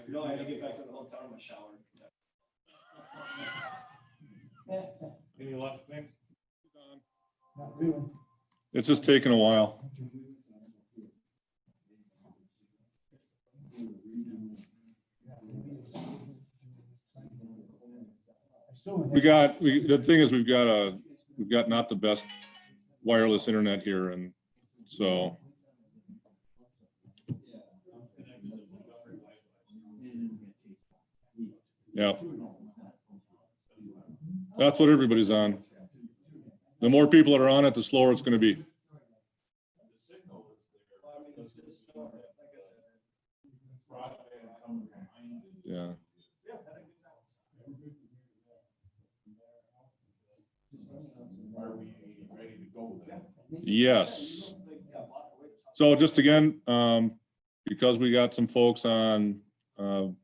No, I had to get back to the hotel in my shower. Any left thing? Not really. It's just taking a while. The thing is, we've got not the best wireless internet here, and so. Yeah. That's what everybody's on. The more people that are on it, the slower it's going to be. Yeah. Are we ready to go then? Yes. So just again, because we got some folks on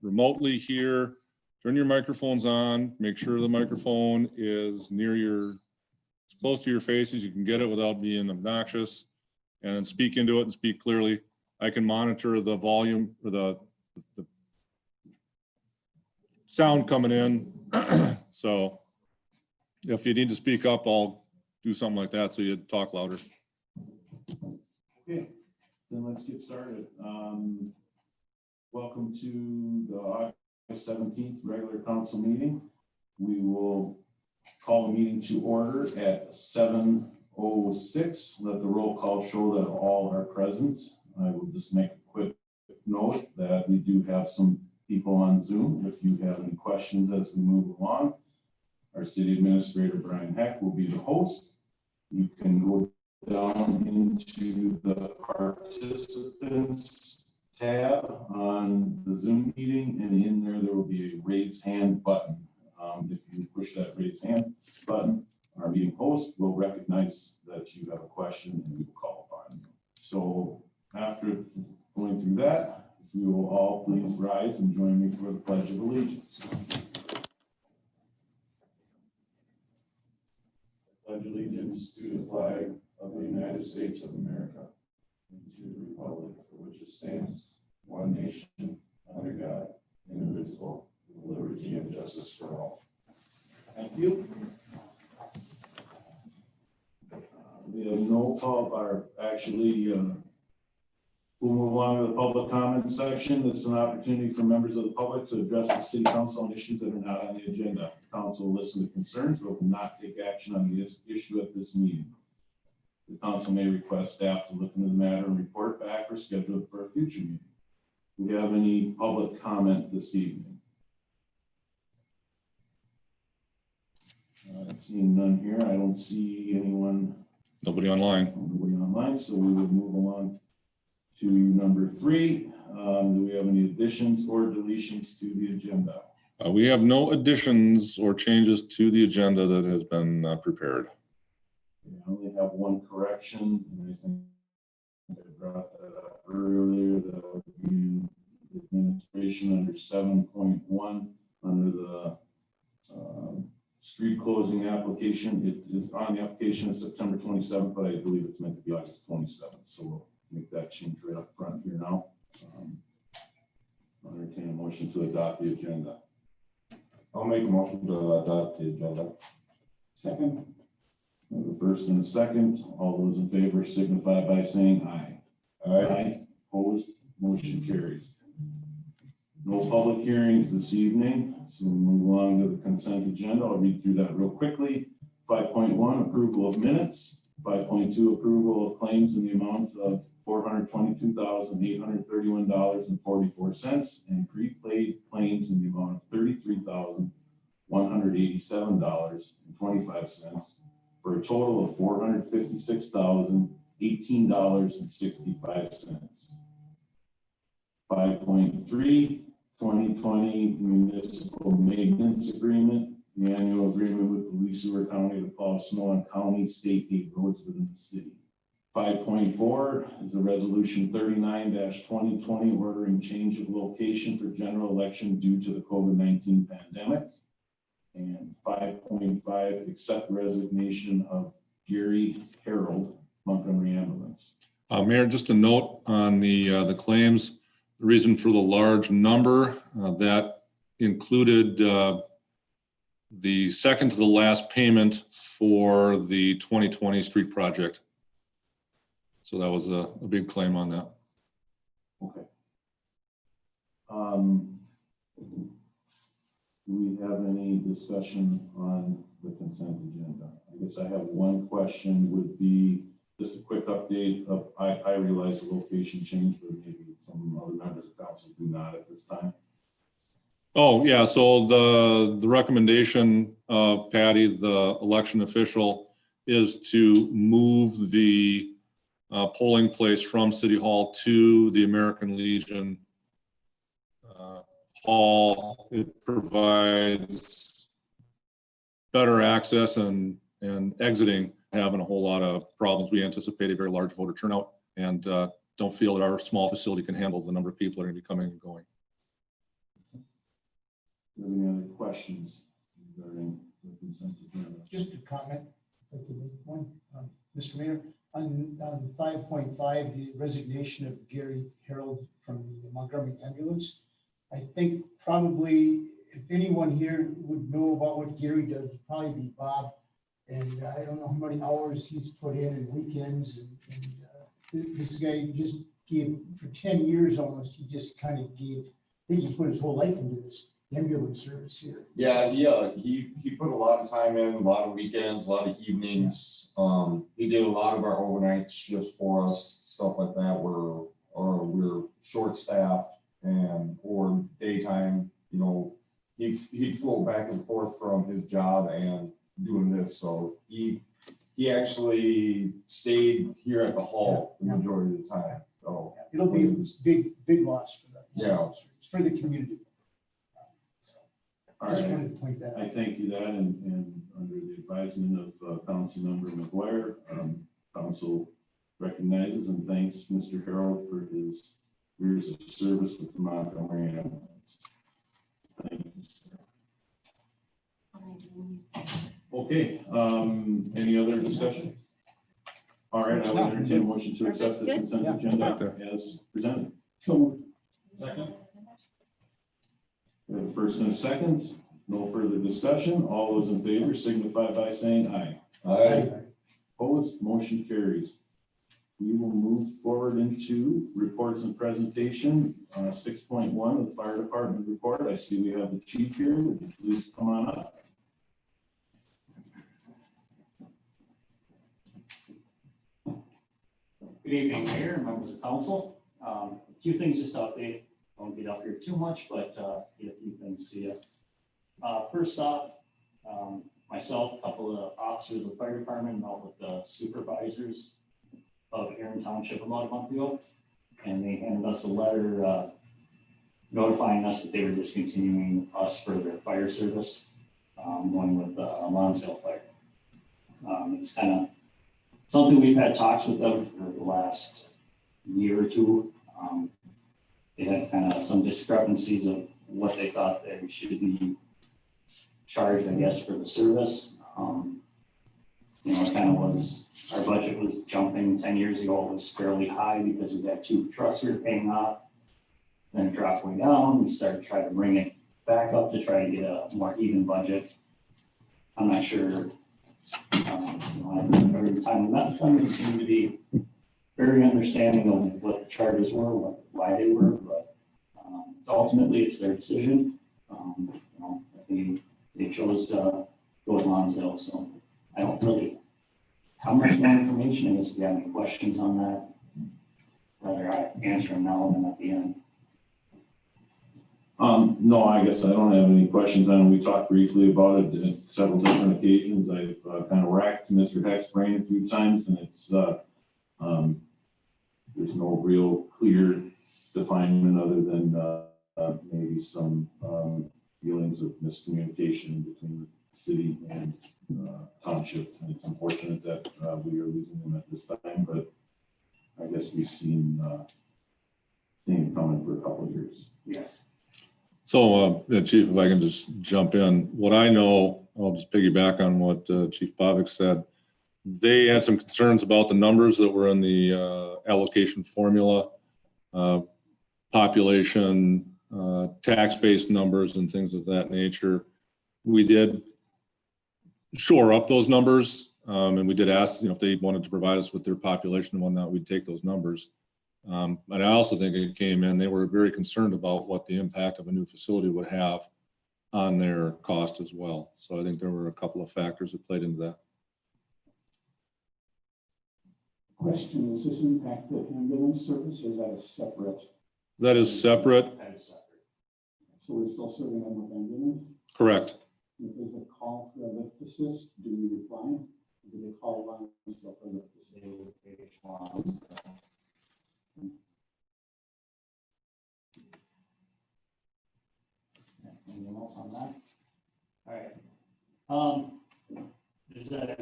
remotely here, turn your microphones on, make sure the microphone is near as close to your face as you can get it without being obnoxious, and speak into it and speak clearly. I can monitor the volume or the sound coming in. So if you need to speak up, I'll do something like that so you talk louder. Okay, then let's get started. Welcome to the August 17th regular council meeting. We will call the meeting to order at 7:06. Let the roll call show that all are present. I will just make a quick note that we do have some people on Zoom. If you have any questions as we move along, our city administrator, Brian Heck, will be the host. You can go down into the participants tab on the Zoom meeting, and in there will be a raise hand button. If you push that raise hand button, our meeting host will recognize that you have a question and we will call upon you. So after going through that, we will all please rise and join me for the Pledge of Allegiance. Pledge allegiance to the flag of the United States of America and to the republic for which it stands, one nation, under God, indivisible, with liberty and justice for all. Thank you. We have no call, we'll move on to the public comment section. This is an opportunity for members of the public to address the city council on issues that are not on the agenda. The council will listen to concerns, but will not take action on the issue at this meeting. The council may request staff to look into the matter and report back or schedule it for a future meeting. Do we have any public comment this evening? Seeing none here, I don't see anyone. Nobody online. Nobody online, so we would move along to number 3. Do we have any additions or deletions to the agenda? We have no additions or changes to the agenda that has been prepared. I only have one correction, and I think I brought that up earlier. That would be administration under 7.1 under the street closing application. It is on the application of September 27th, but I believe it's meant to be August 27th. So we'll make that change right up front here now. I'll entertain a motion to adopt the agenda. I'll make a motion to adopt the agenda. Second. We have a first and a second. All those in favor signify by saying aye. Aye. Opposed, motion carries. No public hearings this evening, so we'll move along to the consent agenda. I'll read through that real quickly. 5.1, approval of minutes. 5.2, approval of claims in the amount of $422,831.44 and prepaid claims in the amount of $33,187.25 for a total of $456,018.65. 5.3, 2020 municipal maintenance agreement, the annual agreement with the Lee Sewer County to plow snow on county, state aid roads within the city. 5.4 is a resolution 39-2020 ordering change of location for general election due to the COVID-19 pandemic. And 5.5, accept resignation of Gary Harold, Montgomery Ambulance. Mayor, just a note on the claims, the reason for the large number that included the second to the last payment for the 2020 street project. So that was a big claim on that. Okay. Do we have any discussion on the consent agenda? I guess I have one question would be just a quick update of, I realize the location change, but maybe some other members of council do not at this time. Oh, yeah, so the recommendation of Patty, the election official, is to move the polling place from City Hall to the American Legion Hall. It provides better access and exiting, having a whole lot of problems. We anticipate a very large voter turnout and don't feel that our small facility can handle the number of people that are going to be coming and going. Any other questions regarding the consent agenda? Just a comment, if I could make one, Mr. Mayor, on 5.5, the resignation of Gary Harold from the Montgomery ambulance. I think probably if anyone here would know about what Gary does, it'd probably be Bob. And I don't know how many hours he's put in and weekends and this guy just gave, for 10 years almost, he just kind of gave, I think he put his whole life into this ambulance service here. Yeah, he put a lot of time in, a lot of weekends, a lot of evenings. He did a lot of our overnight shifts for us, stuff like that, where we're short staffed or daytime, you know, he'd float back and forth from his job and doing this. So he actually stayed here at the hall the majority of the time. So It'll be a big loss for them. Yeah. For the community. All Just right. wanted to point that out. I thank you that, and under the advisement of Councilmember McGuire, council recognizes and thanks Mr. Harold for his years of service with the Montgomery ambulance. Thank you, sir. Okay, any other discussion? All right, I will entertain a motion to accept the consent Yeah. agenda as presented. So Second. We have a first and a second. No further discussion. All those in favor signify by saying aye. Opposed, motion carries. We will move forward into reports and presentation. 6.1 of the fire department report. I see we have the chief here. Would you please come on up? Good evening, Mayor and members of council. A few things just to update. Won't get up here too much, but get a few things to you. First off, myself, a couple of officers of the fire department, met with the supervisors of Erin Township about a month ago, and they handed us a letter notifying us that they were discontinuing us for their fire service, going with Lonsdale Fire. It's kind of something we've had talks with them for the last year or two. They had kind of some discrepancies of what they thought they should be charged, I guess, for the service. You know, it kind of was, our budget was jumping 10 years ago. It was fairly high because we had 2 trucks we were paying off. Then it dropped way down. We started trying to bring it back up to try to get a more even budget. I'm not sure. You know, every time we met with them, they seemed to be very understanding of what the charges were, why they were, but ultimately it's their decision. You know, they chose to go with Lonsdale, so I don't really have much more information. I guess if you have any questions on that, rather I answer them now than at the end. No, I guess I don't have any questions on it. We talked briefly about it at several different occasions. I've kind of racked Mr. Heck's brain a few times, and it's there's no real clear definement other than maybe some feelings of miscommunication between the city and township. And it's unfortunate that we are losing them at this time, but I guess we've seen it coming for a couple of years. Yes. So, Chief, if I can just jump in, what I know, I'll just piggyback on what Chief Bovick said. They had some concerns about the numbers that were in the allocation formula, population, tax-based numbers and things of that nature. We did shore up those numbers, and we did ask, if they wanted to provide us with their population and whatnot, we'd take those numbers. But I also think it came in, they were very concerned about what the impact of a new facility would have on their cost as well. So I think there were a couple of factors that played into that. Question, does this impact the ambulance service or is that a separate? That is separate, That is separate. So we're still serving them with ambulance? correct. If there's a call for a lift assist, do we reply? Or do they call one and stuff for lift assist? Anything else on that? All right. Is that,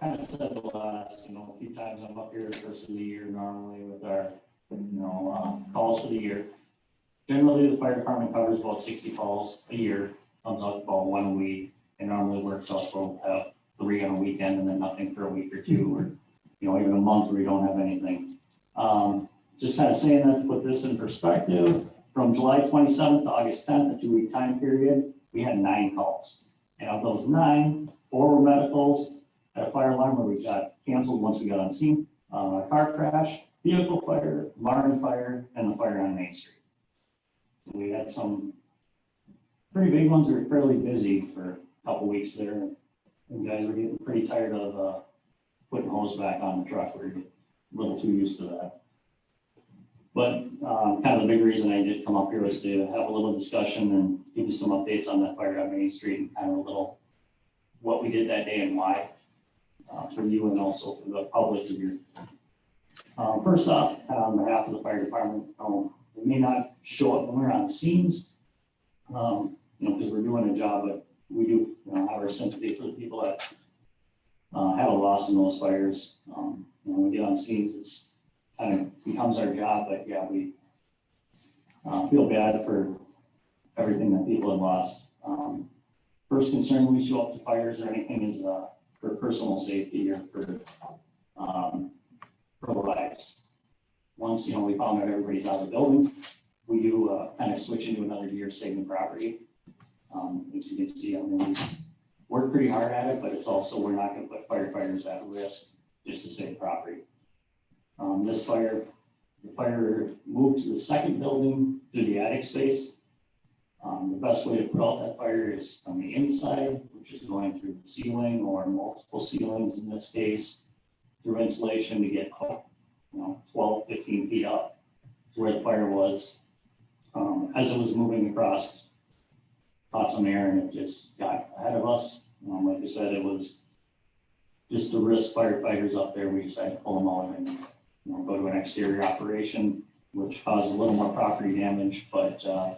kind of said the last, a few times I'm up here first of the year normally with our, calls for the year. Generally, the fire department covers about 60 calls a year, comes out about 1 a week, and normally works out to have 3 on a weekend and then nothing for a week or two, or, even a month where we don't have anything. Just kind of saying that to put this in perspective, from July 27th to August 10th, a 2-week time period, we had 9 calls. And of those 9, 4 were medicals, had a fire alarm where we got canceled once we got on scene, car crash, vehicle fire, barn fire, and the fire on Main Street. We had some pretty big ones. We were fairly busy for a couple weeks there. And guys were getting pretty tired of putting hose back on the truck. We were a little too used to that. But kind of the big reason I did come up here was to have a little discussion and give you some updates on that fire on Main Street and kind of a little what we did that day and why for you and also for the public here. First off, on behalf of the fire department, we may not show up when we're on scenes, because we're doing a job, but we do have our sympathy for the people that have a loss in those fires. When we get on scenes, it's kind of becomes our job, but yeah, we feel bad for everything that people have lost. First concern when we show up to fires or anything is for personal safety or for lives. Once, we found out everybody's out of the building, we do kind of switch into another gear, saving property. As you can see, we work pretty hard at it, but it's also, we're not going to put firefighters at risk just to save property. This fire, the fire moved to the second building through the attic space. The best way to put out that fire is from the inside, which is going through the ceiling or multiple ceilings in this case, through insulation to get 12, 15 feet up to where the fire was. As it was moving across, caught some air and it just got ahead of us. Like I said, it was just to risk firefighters up there. We decided to pull them out and go to an exterior operation, which caused a little more property damage, but a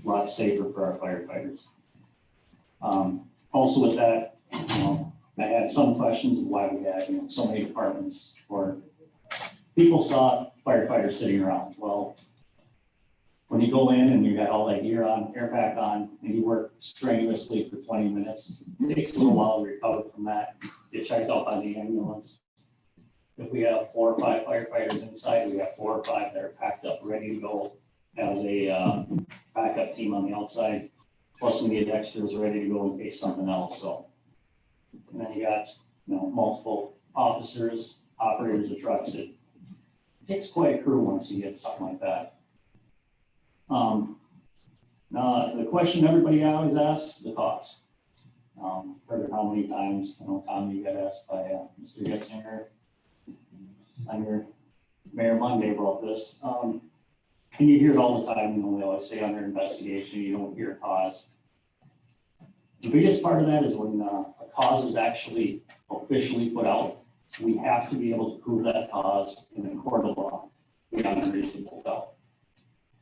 lot safer for our firefighters. Also with that, I had some questions of why we had so many departments, or people saw firefighters sitting around. Well, when you go in and you got all that gear on, air pack on, and you work strenuously for 20 minutes, it takes a little while to recover from that. Get checked out by the ambulance. If we have 4 or 5 firefighters inside, we have 4 or 5 that are packed up, ready to go as a backup team on the outside. Plus, we need extras ready to go in case something else. So, and then you got multiple officers, operators of trucks. It takes quite a crew once you get something like that. Now, the question everybody always asks, the cost. Heard how many times, Tom, you got asked by Mr. Getzinger on your Mayor Monday about this. And you hear it all the time, they always say under investigation, you don't hear a cause. The biggest part of that is when a cause is actually officially put out, we have to be able to prove that cause in a court of law beyond a reasonable doubt.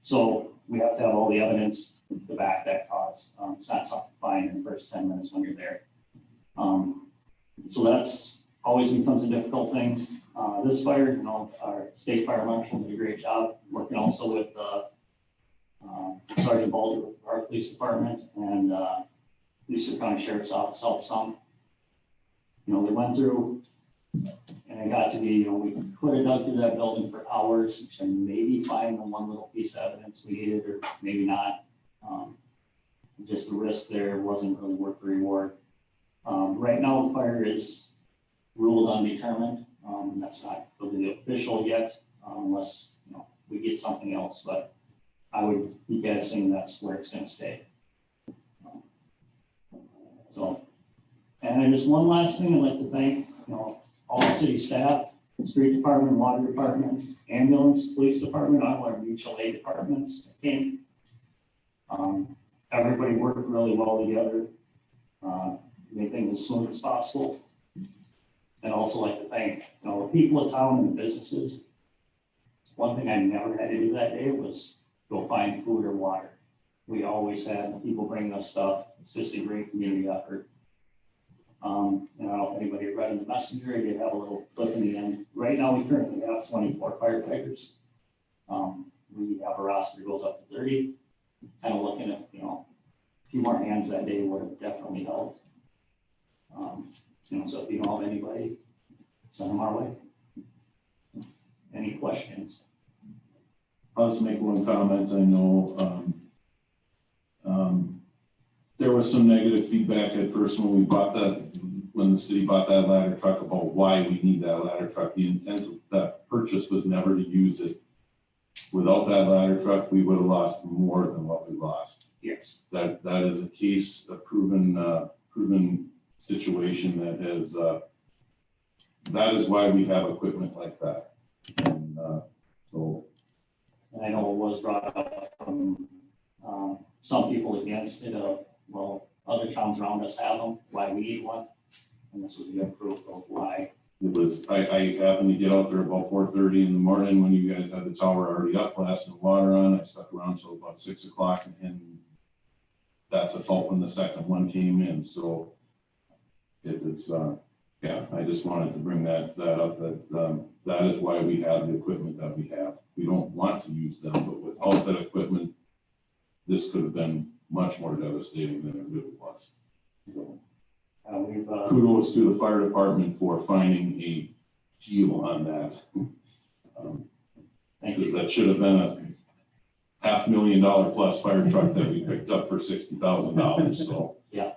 So we have to have all the evidence to back that cause. It's not something to find in the first 10 minutes when you're there. So that's always becomes a difficult thing. This fire, our state fire marshal did a great job working also with Sergeant Balder with our police department, and Eastern County Sheriff's Office helped some. They went through And it got to be, we could have dug through that building for hours and maybe find the one little piece of evidence we needed, or maybe not. Just the risk there wasn't really worth the reward. Right now, the fire is ruled undetermined. That's not really official yet, unless, we get something else, but I would be guessing that's where it's gonna stay. So, and then just one last thing I'd like to thank, all the city staff, street department, water department, ambulance, police department, all our mutual aid departments that came. Everybody worked really well together, made things as smooth as possible. And also like to thank, the people of town and the businesses. One thing I never had to do that day was go find food or water. We always had people bringing us stuff. It's just a great community effort. I don't know if anybody read in the messenger, I did have a little clip in the end. Right now, we currently have 24 firefighters. We have a roster that goes up to 30. Kind of looking at, a few more hands that day would have definitely helped. So if you don't have anybody, send them our way. Any questions? I'll just make one comment. I know there was some negative feedback at first when the city bought that ladder truck about why we need that ladder truck. The intent of that purchase was never to use it. Without that ladder truck, we would have lost more than what we lost. Yes. That is a case, a proven situation that has, that is why we have equipment like that. And so. And I know it was brought up from some people against it, other towns around us have them, why we need one. And this was a good proof of why. It was, I happened to get out there about 4:30 in the morning when you guys had the tower already up, blasting water on. I stuck around till about 6 o'clock, and that's the fault when the second one came in. So it is, I just wanted to bring that up, that is why we have the equipment that we have. We don't want to use them, but without that equipment, this could have been much more devastating than it really was. So. Kudos to the fire department for finding a deal on that. Because that should have been a $500,000 plus fire truck that we picked up for $60,000. So yeah.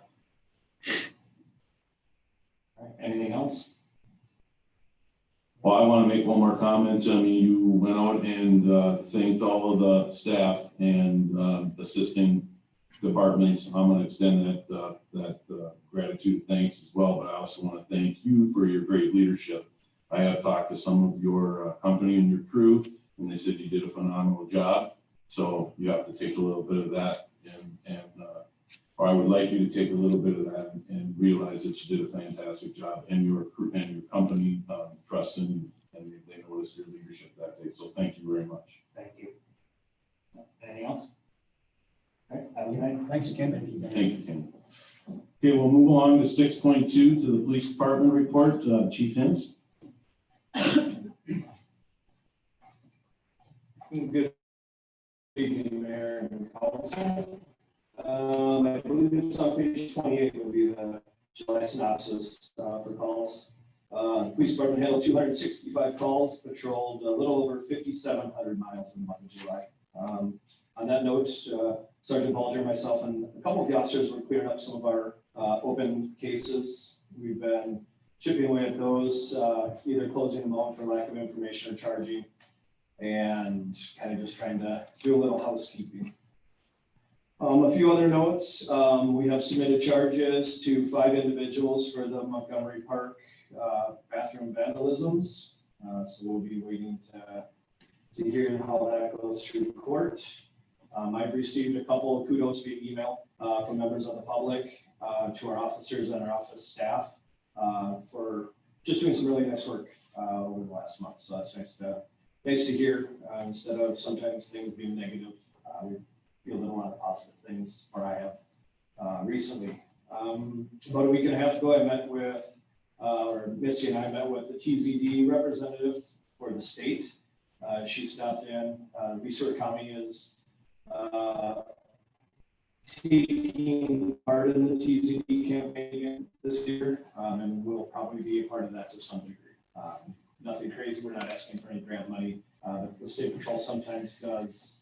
All right, anything else? Well, I want to make one more comment. I mean, you went out and thanked all of the staff and assisting departments. I'm going to extend that gratitude, thanks as well, but I also want to thank you for your great leadership. I have talked to some of your company and your crew, and they said you did a phenomenal job. So you have to take a little bit of that, or I would like you to take a little bit of that and realize that you did a fantastic job, and your crew and your company trusts in, and they noticed your leadership that day. So thank you very much. Thank you. Anything else? All right, have a good night. Thanks, Ken. Thank you, Ken. Okay, we'll move along to 6.2 to the police department report. Chief Hintz. Good evening, Mayor and Council. I believe it's on page 28 will be the July synopsis for calls. The police department handled 265 calls, patrolled a little over 5,700 miles in the month of July. On that note, Sergeant Balger, myself, and a couple of the officers were clearing up some of our open cases. We've been chipping away at those, either closing them out for lack of information or charging, and kind of just trying to do a little housekeeping. A few other notes, we have submitted charges to 5 individuals for the Montgomery Park bathroom vandalisms. So we'll be waiting to hear how that goes through the court. I've received a couple of kudos via email from members of the public to our officers and our office staff for just doing some really nice work over the last month. So that's nice to hear. Instead of sometimes things being negative, we fielded a lot of positive things, or I have recently. About a week and a half ago, I met with, or Missy and I met with the TZD representative for the state. She stopped in. Leesburg County is taking part in the TZD campaign this year, and will probably be a part of that to some degree. Nothing crazy, we're not asking for any grant money. The state patrol sometimes does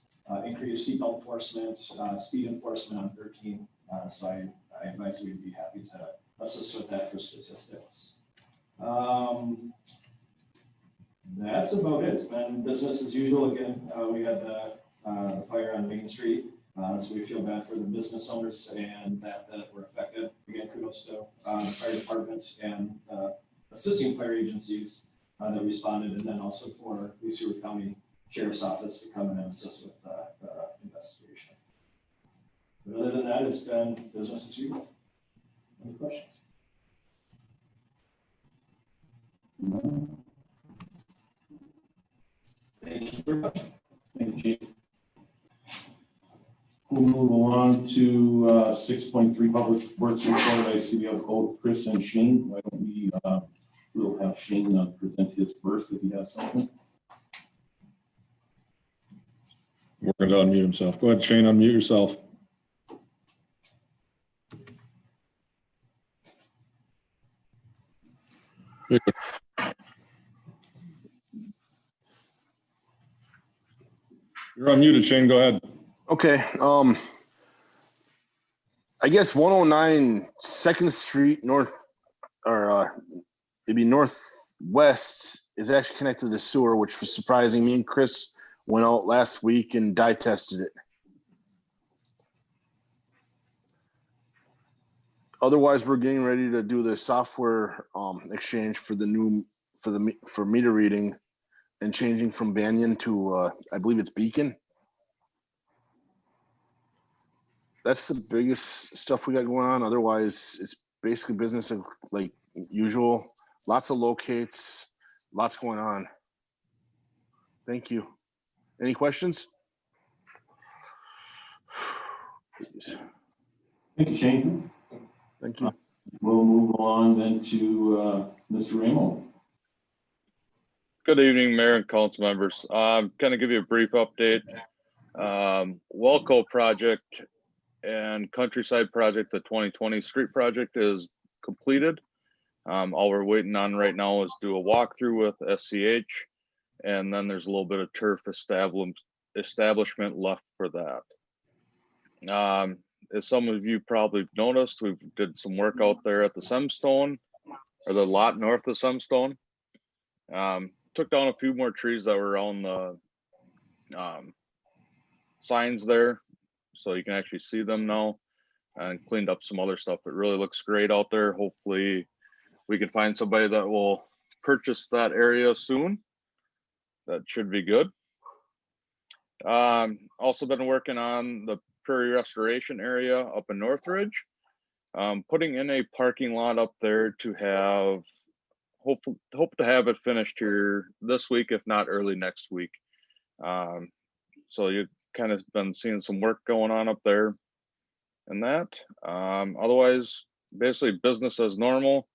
increase seatbelt enforcement, speed enforcement on 13. So I advise we'd be happy to assist with that for statistics. That's about it. It's been business as usual again. We had the fire on Main Street. So we feel bad for the business owners and that were affected. Again, kudos to the fire department and assisting fire agencies that responded, and then also for the Seward County Sheriff's Office to come in and assist with the investigation. But other than that, it's been business as usual. Any questions? Thank you very much. Thank you, Chief. We'll move along to 6.3 Public Works Report. I see we have both Chris and Shane. Why don't we, we'll have Shane present his first if he has something. Working to unmute himself. Go ahead, Shane, unmute yourself. You're unmuted, Shane. Go ahead. Okay, I guess 109 2nd Street North, or it'd be northwest, is actually connected to the sewer, which was surprising. Me and Chris went out last week and dye tested it. Otherwise, we're getting ready to do the software exchange for the new for meter reading and changing from Banyan to I believe it's Beacon. That's the biggest stuff we got going on. Otherwise, it's basically business of like usual. Lots of locates, lots going on. Thank you. Any questions? Please. Thank you, Shane. Thank you. We'll move along then to Mr. Ramo. Good evening, Mayor and council members. Kind of give you a brief update. Welco project and Countryside project, the 2020 street project is completed. All we're waiting on right now is do a walkthrough with SCH, and then there's a little bit of turf establishment left for that. As some of you probably noticed, we did some work out there at the Semstone, or the lot north of Semstone. Took down a few more trees that were around the signs there, so you can actually see them now, and cleaned up some other stuff. It really looks great out there. Hopefully we can find somebody that will purchase that area soon. That should be good. Also been working on the Prairie Restoration area up in Northridge. Putting in a parking lot up there to have, hope to have it finished here this week, if not early next week. So you've kind of been seeing some work going on up there and that. Otherwise, basically business as normal.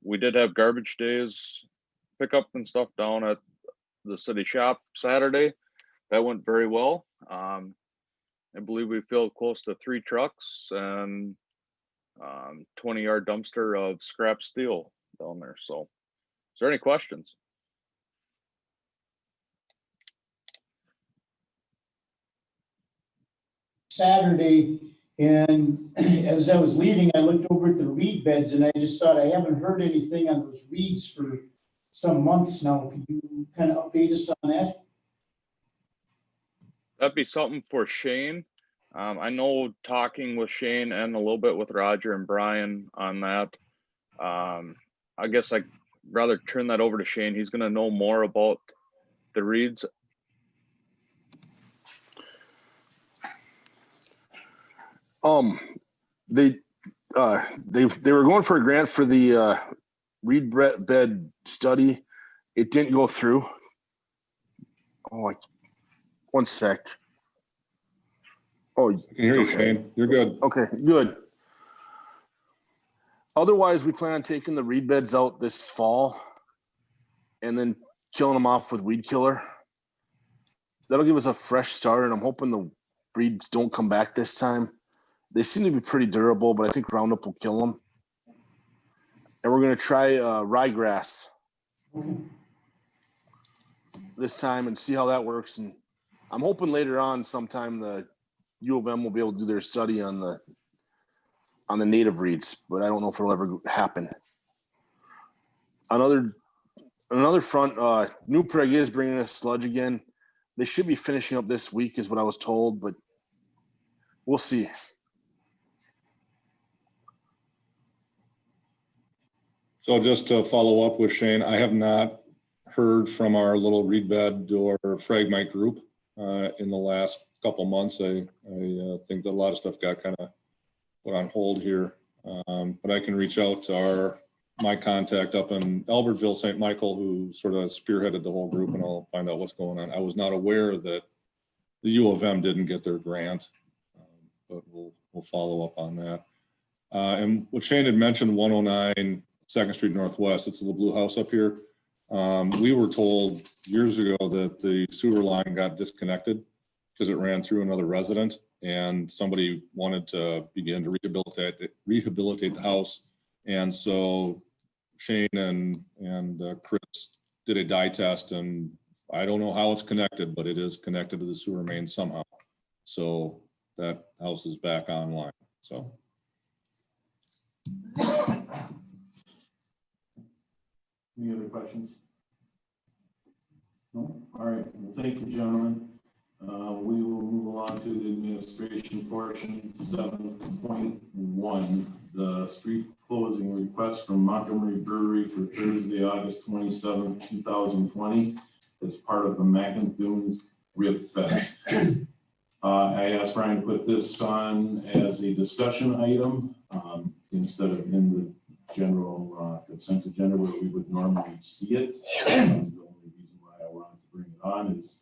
We did have garbage days pickup and stuff down at the city shop Saturday. That went very well. I believe we filled close to 3 trucks and 20-yard dumpster of scrap steel down there. So is there any questions? Saturday, and as I was leaving, I looked over at the reed beds and I just thought, I haven't heard anything on those reeds for some months now. Could you kind of update us on that? That'd be something for Shane. I know talking with Shane and a little bit with Roger and Brian on that. I guess I'd rather turn that over to Shane. He's going to know more about the reeds. They were going for a grant for the reed bed study. It didn't go through. Oh, one sec. Oh, I can hear you, okay. Shane. You're good. Okay, good. Otherwise, we plan on taking the reed beds out this fall and then killing them off with weed killer. That'll give us a fresh start, and I'm hoping the reeds don't come back this time. They seem to be pretty durable, but I think Roundup will kill them. And we're going to try ryegrass this time and see how that works. And I'm hoping later on sometime the U of M will be able to do their study on the native reeds, but I don't know if it'll ever happen. Another front, New Prague is bringing us sludge again. They should be finishing up this week is what I was told, but we'll see. So just to follow up with Shane, I have not heard from our little reed bed or fragmite group in the last couple months. I think that a lot of stuff got kind of put on hold here, but I can reach out to my contact up in Albertville, St. Michael, who sort of spearheaded the whole group, and I'll find out what's going on. I was not aware that the U of M didn't get their grant, but we'll follow up on that. And what Shane had mentioned, 109 2nd Street Northwest, it's the blue house up here. We were told years ago that the sewer line got disconnected because it ran through another resident, and somebody wanted to begin to rehabilitate the house. And so Shane and Chris did a dye test, and I don't know how it's connected, but it is connected to the sewer main somehow. So that house is back online. So. Any other questions? No? All right. Well, thank you, gentlemen. We will move along to the administration portion, 7.1, the street closing request from Montgomery Brewery for Thursday, August 27th, 2020, as part of the Mackinthun Rib Fest. I asked Brian to put this on as a discussion item instead of in the general consent agenda where we would normally see it. The only reason why I wanted to bring it on is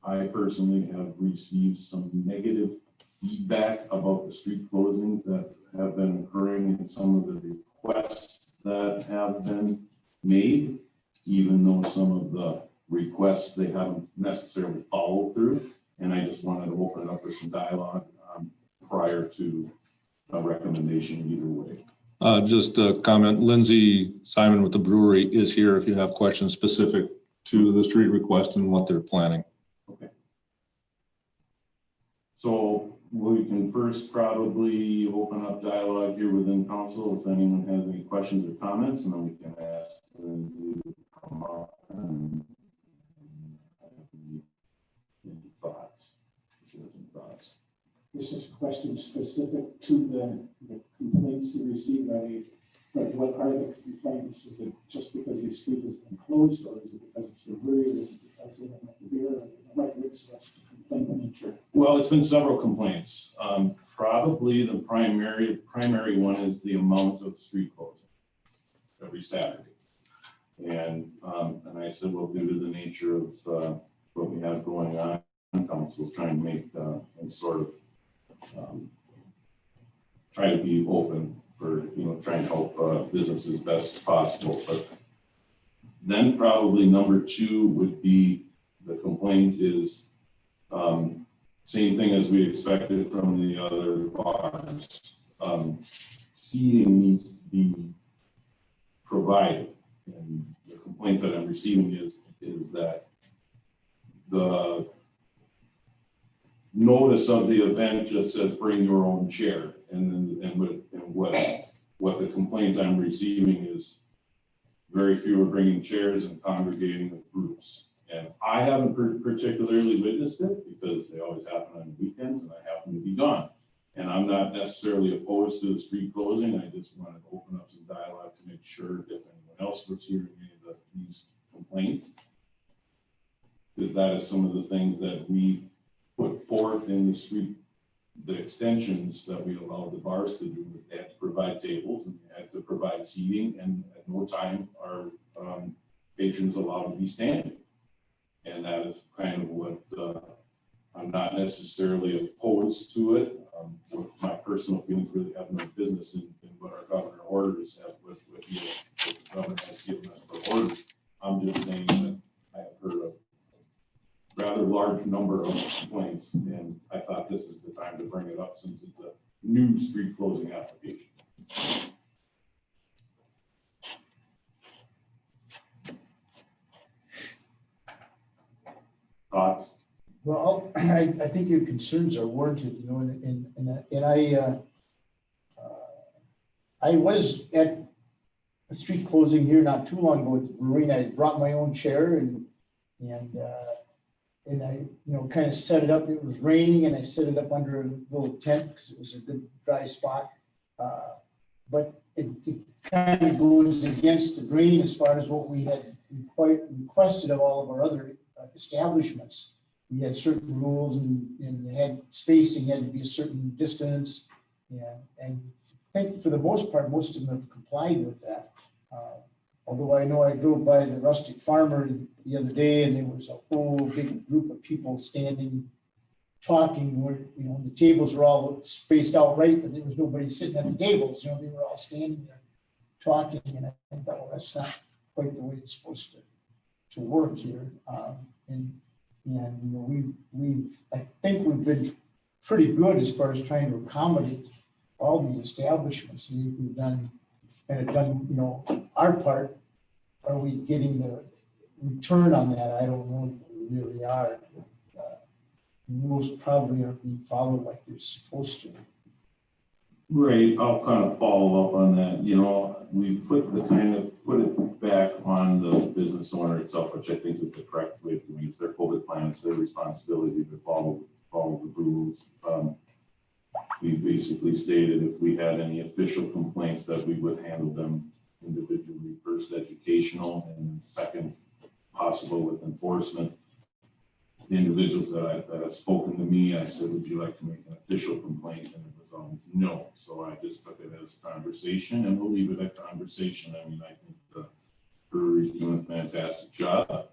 I personally have received some negative feedback about the street closings that have been occurring in some of the requests that have been made, even though some of the requests they haven't necessarily followed through. And I just wanted to open it up for some dialogue prior to a recommendation either way. Just a comment, Lindsay Simon with the brewery is here if you have questions specific to the street request and what they're planning. Okay. So we can first probably open up dialogue here within council if anyone has any questions or comments, and then we can ask Lindsay to come up and any thoughts. This is a question specific to the complaints you received. But what are the complaints? Is it just because the street has been closed, or is it because it's the brewery, or is it because they don't have the beer? What is that's the complaint nature? Well, it's been several complaints. Probably the primary one is the amount of street closing every Saturday. And I said, well, due to the nature of what we have going on, council is trying to make and sort of try to be open for, trying to help businesses best possible. But then probably number two would be the complaint is same thing as we expected from the other bars. Seating needs to be provided. And the complaint that I'm receiving is that the notice of the event just says bring your own chair, and what the complaint I'm receiving is very few are bringing chairs and congregating with groups. And I haven't particularly witnessed it because they always happen on weekends and I happen to be gone. And I'm not necessarily opposed to the street closing. I just wanted to open up some dialogue to make sure if anyone else was hearing any of these complaints, because that is some of the things that we put forth in the street, the extensions that we allowed the bars to do. They had to provide tables and they had to provide seating, and at no time are patrons allowed to be standing. And that is kind of what I'm not necessarily opposed to it. With my personal feelings really have no business in what our governor orders have what the governor has given us for orders. I'm just saying that I have heard of rather large number of complaints, and I thought this is the time to bring it up since it's a new street closing application. Well, I think your concerns are warranted, you know, and I was at a street closing here not too long ago at the brewery. I brought my own chair and I, you know, kind of set it up. It was raining and I set it up under a little tent because it was a good dry spot. But it kind of goes against the grain as far as what we had requested of all of our other establishments. We had certain rules and they had spacing, had to be a certain distance. And I think for the most part, most of them have complied with that. Although I know I drove by the Rustic Farmer the other day and there was a whole big group of people standing, talking where, you know, the tables were all spaced out right, but there was nobody sitting at the tables, you know, they were all standing there talking. And I thought, well, that's not quite the way it's supposed to work here. And you know, I think we've been pretty good as far as trying to accommodate all these establishments. We've done, you know, our part. Are we getting the return on that? I don't know if we really are. Rules probably aren't being followed like they're supposed to. Right, I'll kind of follow up on that. You know, we put it back on the business owner itself, which I think is the correct way to use their COVID plan. It's their responsibility to follow the rules. We basically stated if we had any official complaints that we would handle them individually, first educational and second possible with enforcement. The individuals that have spoken to me, I said, would you like to make an official complaint? And it was always no. So I just took it as conversation and we'll leave it at conversation. I mean, I think the brewery's doing a fantastic job.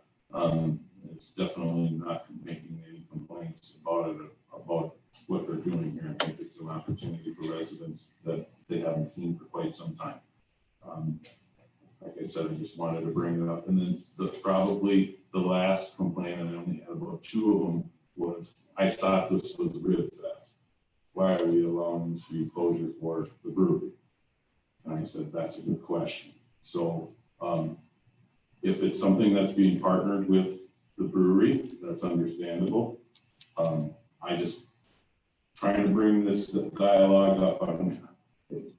It's definitely not making any complaints about what they're doing here. I think it's an opportunity for residents that they haven't seen for quite some time. Like I said, I just wanted to bring it up. And then probably the last complaint, and I only had about 2 of them, was I thought this was Rib Fest. Why are we allowing this to be closure for the brewery? And I said, that's a good question. So if it's something that's being partnered with the brewery, that's understandable. I just trying to bring this dialogue up on.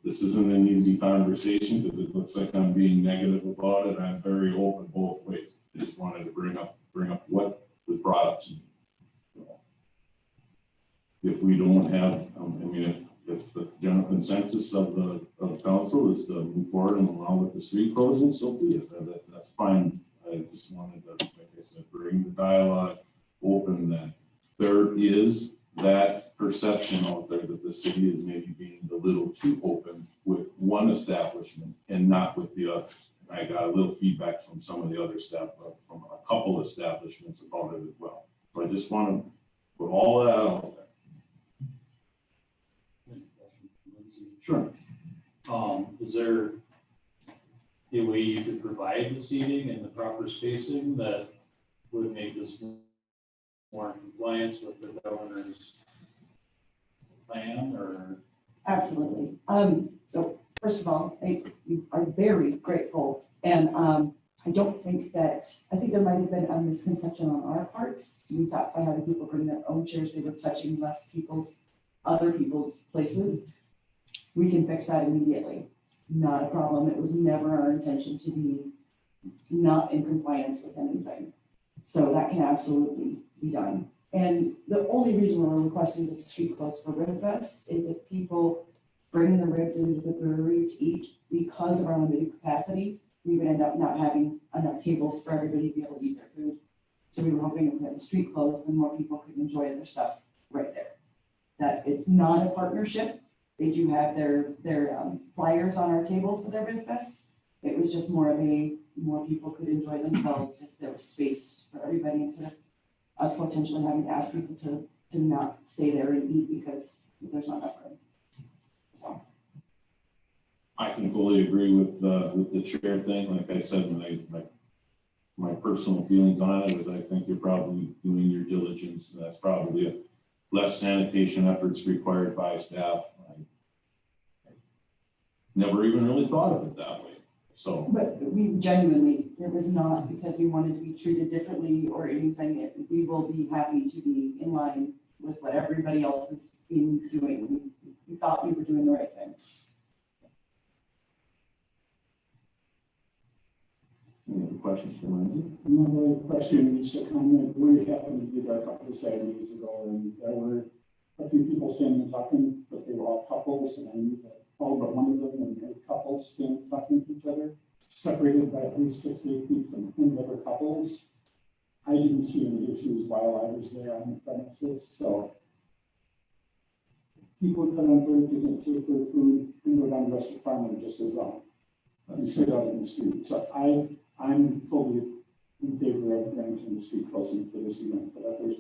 This isn't an easy conversation because it looks like I'm being negative about it. I'm very open both ways. I just wanted to bring up what was brought up to me. If we don't have, I mean, if the general consensus of the council is to move forward and allow with the street closing, so be it. That's fine. I just wanted to, like I said, bring the dialogue open that there is that perception out there that the city is maybe being a little too open with one establishment and not with the others. And I got a little feedback from some of the other staff, from a couple establishments about it as well. So I just want to put all that out there. Sure. Is there a way you could provide the seating and the proper spacing that would make this more in compliance with the governor's plan, or? Absolutely. So first of all, we are very grateful. And I don't think I think there might have been a misconception on our part. We thought by having people bring their own chairs, they were touching other people's places. We can fix that immediately. Not a problem. It was never our intention to be not in compliance with anything. So that can absolutely be done. And the only reason we're requesting that the street close for Rib Fest is if people bring the ribs into the brewery to eat, because of our limited capacity, we would end up not having enough tables for everybody to be able to eat their food. So we were hoping if we had the street closed, then more people could enjoy their stuff right there. That it's not a partnership. They do have their flyers on our table for their Rib Fest. It was just more people could enjoy themselves if there was space for everybody instead of us potentially having to ask people to not stay there and eat because there's not enough room. So. I can fully agree with the chair thing. Like I said, my personal feelings on it is I think you're probably doing your diligence, and that's probably less sanitation efforts required by staff. I never even really thought of it that way. So, But we genuinely, it was not because we wanted to be treated differently or anything. We will be happy to be in line with what everybody else has been doing. We thought we were doing the right thing. any other questions for Lindsay? Another question, just a comment, we happened to be there a couple of Saturdays ago, and there were a few people standing and talking, but they were all couples, and I knew that all but one of them were married couples standing talking to each other, separated by at least 6 to 8 feet from any other couples. I didn't see any issues while I was there on the premises, so people cut on break to get take their food and go down to Western Farm just as well. You sit out in the street, so I'm fully in favor of granting the street closing for this event, but others.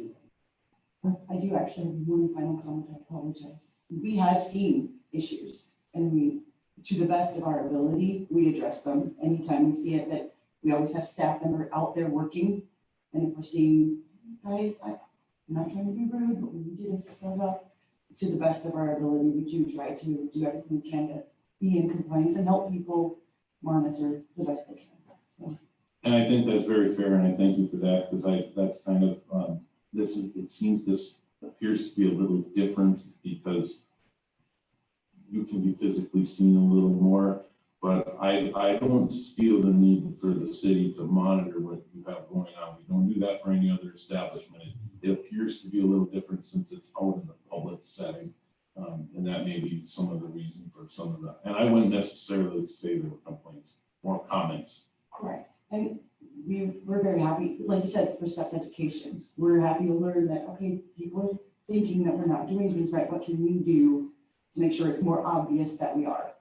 I do actually have one final comment. I apologize. We have seen issues and we, to the best of our ability, we address them anytime we see it, that we always have staff that are out there working. And if we're seeing, guys, I'm not trying to be rude, but we need you to split up. To the best of our ability, we do try to do everything we can to be in compliance and help people monitor the best they can. So, And I think that's very fair, and I thank you for that, because that's kind of, it seems this appears to be a little different because you can be physically seen a little more, but I don't feel the need for the city to monitor what you have going on. We don't do that for any other establishment. It appears to be a little different since it's out in the public setting. And that may be some of the reason for some of that. And I wouldn't necessarily say there were complaints, more comments. correct. And we're very happy, like you said, for sex education. We're happy to learn that, okay, people are thinking that we're not doing things right. What can we do to make sure it's more obvious that we are?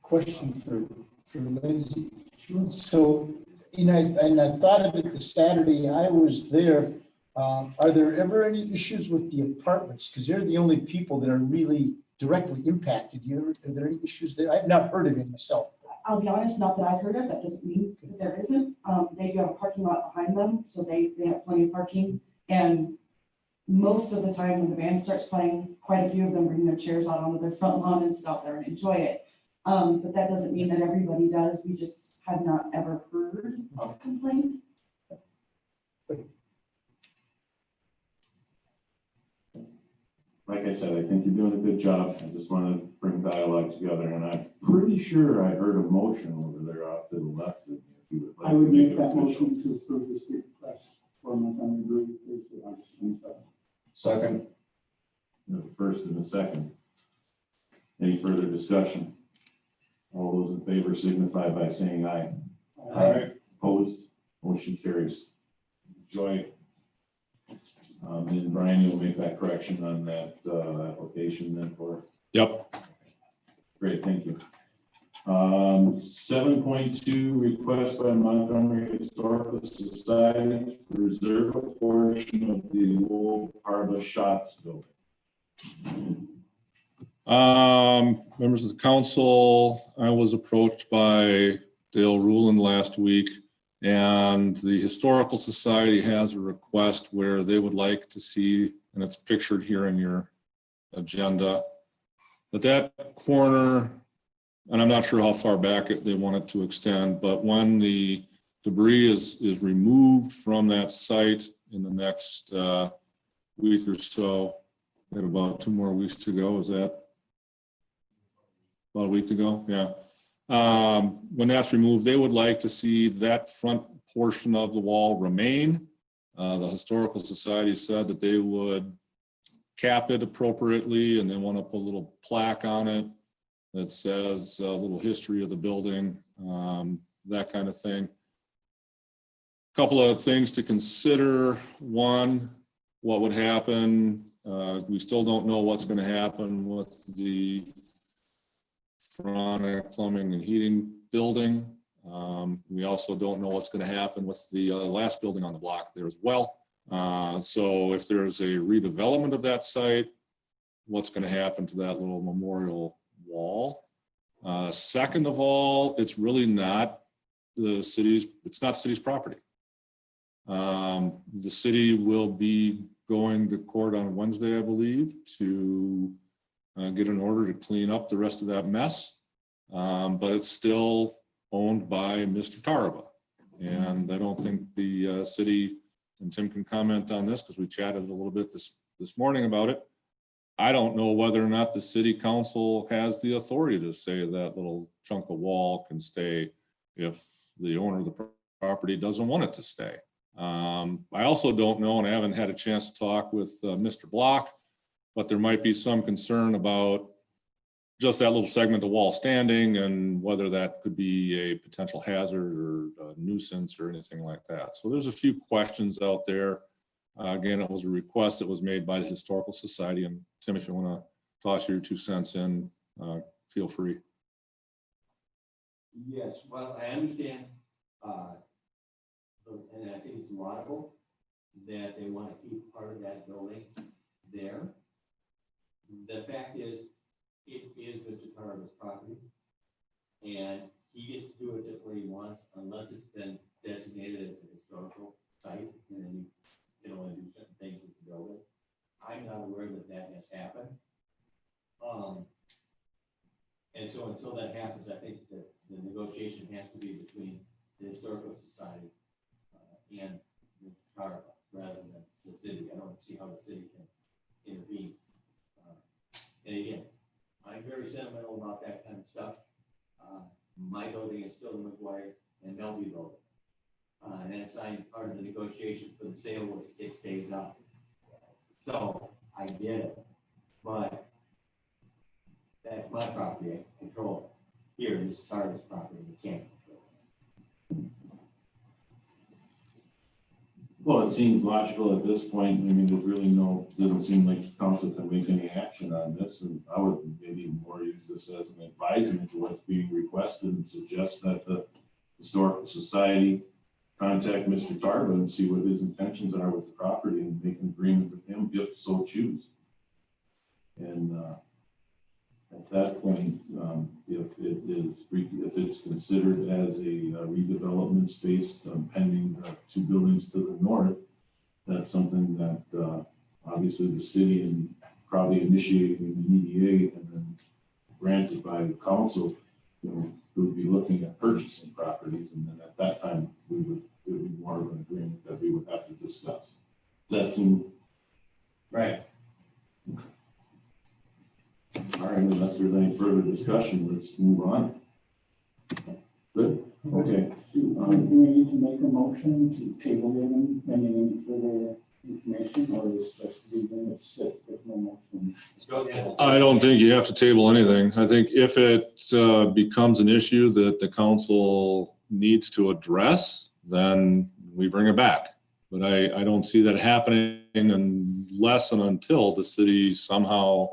Question for Lindsay. So, and I thought of it the Saturday I was there. Are there ever any issues with the apartments? Because they're the only people that are really directly impacted. Are there any issues there? I've not heard of it myself. I'll be honest, not that I've heard of, that doesn't mean that there isn't. They do have a parking lot behind them, so they have plenty of parking. And most of the time when the band starts playing, quite a few of them bring their chairs out onto their front lawn and sit out there and enjoy it. But that doesn't mean that everybody does. We just have not ever heard of complaints. Like I said, I think you're doing a good job. I just want to bring dialogue together, and I'm pretty sure I heard a motion over there off to the left. If you would like I would to make it that official. motion to approve this request for Montgomery Brewery Thursday, August 27th. Second. The first and the second. Any further discussion? All those in favor signify by saying aye. Opposed? Motion carries. Joy. And Brian, you'll make that correction on that application then for. Yep. Great, thank you. 7.2, request by Montgomery Historical Society to reserve a portion of the old Parva Shots building. Members of the council, I was approached by Dale Rulin last week, and the Historical Society has a request where they would like to see, and it's pictured here in your agenda, that corner, and I'm not sure how far back they want it to extend, but when the debris is removed from that site in the next week or so, we have about 2 more weeks to go. Is that about a week to go? Yeah. When that's removed, they would like to see that front portion of the wall remain. The Historical Society said that they would cap it appropriately, and they want to put a little plaque on it that says a little history of the building, that kind of thing. Couple of things to consider. One, what would happen? We still don't know what's going to happen with the Chronic Plumbing and Heating building. We also don't know what's going to happen with the last building on the block there as well. So if there's a redevelopment of that site, what's going to happen to that little memorial wall? Second of all, it's really not the city's, it's not city's property. The city will be going to court on Wednesday, I believe, to get an order to clean up the rest of that mess. But it's still owned by Mr. Taraba. And I don't think the city, and Tim can comment on this because we chatted a little bit this morning about it. I don't know whether or not the city council has the authority to say that little chunk of wall can stay if the owner of the property doesn't want it to stay. I also don't know, and I haven't had a chance to talk with Mr. Block, but there might be some concern about just that little segment of wall standing and whether that could be a potential hazard or a nuisance or anything like that. So there's a few questions out there. Again, it was a request that was made by the Historical Society. And Tim, if you want to toss your 2 cents in, feel free. Yes, well, I understand, and I think it's laudable that they want to keep part of that building there. The fact is, it is Mr. Taraba's property, and he gets to do with it what he wants, unless it's been designated as a historical site, and then you can only do certain things with the building. I'm not aware that that has happened. And so until that happens, I think that the negotiation has to be between the Historical Society and Mr. Taraba, rather than the city. I don't see how the city can intervene. And again, I'm very sentimental about that kind of stuff. My building is still the McGuire and Melby building. And that signed part of the negotiation for the sale was it stays up. So I get it, but that's my property, I control it. Here, this is Taraba's property, you can't control it. Well, it seems logical at this point. I mean, there's really doesn't seem like council can make any action on this. And I would maybe more use this as an advisement to what's being requested and suggest that the Historical Society contact Mr. Taraba and see what his intentions are with the property and make an agreement with him if so choose. And at that point, if it's considered as a redevelopment space pending 2 buildings to the north, that's something that obviously the city and probably initiating the EDA and then granted by the council, we would be looking at purchasing properties, and then at that time it would be more of an agreement that we would have to discuss. Does that seem Right. all right? Unless there's any further discussion, let's move on. Good. Okay. Do we need to make a motion to table in any further information, or is just leaving it sit with no motion? I don't think you have to table anything. I think if it becomes an issue that the council needs to address, then we bring it back. But I don't see that happening unless and until the city somehow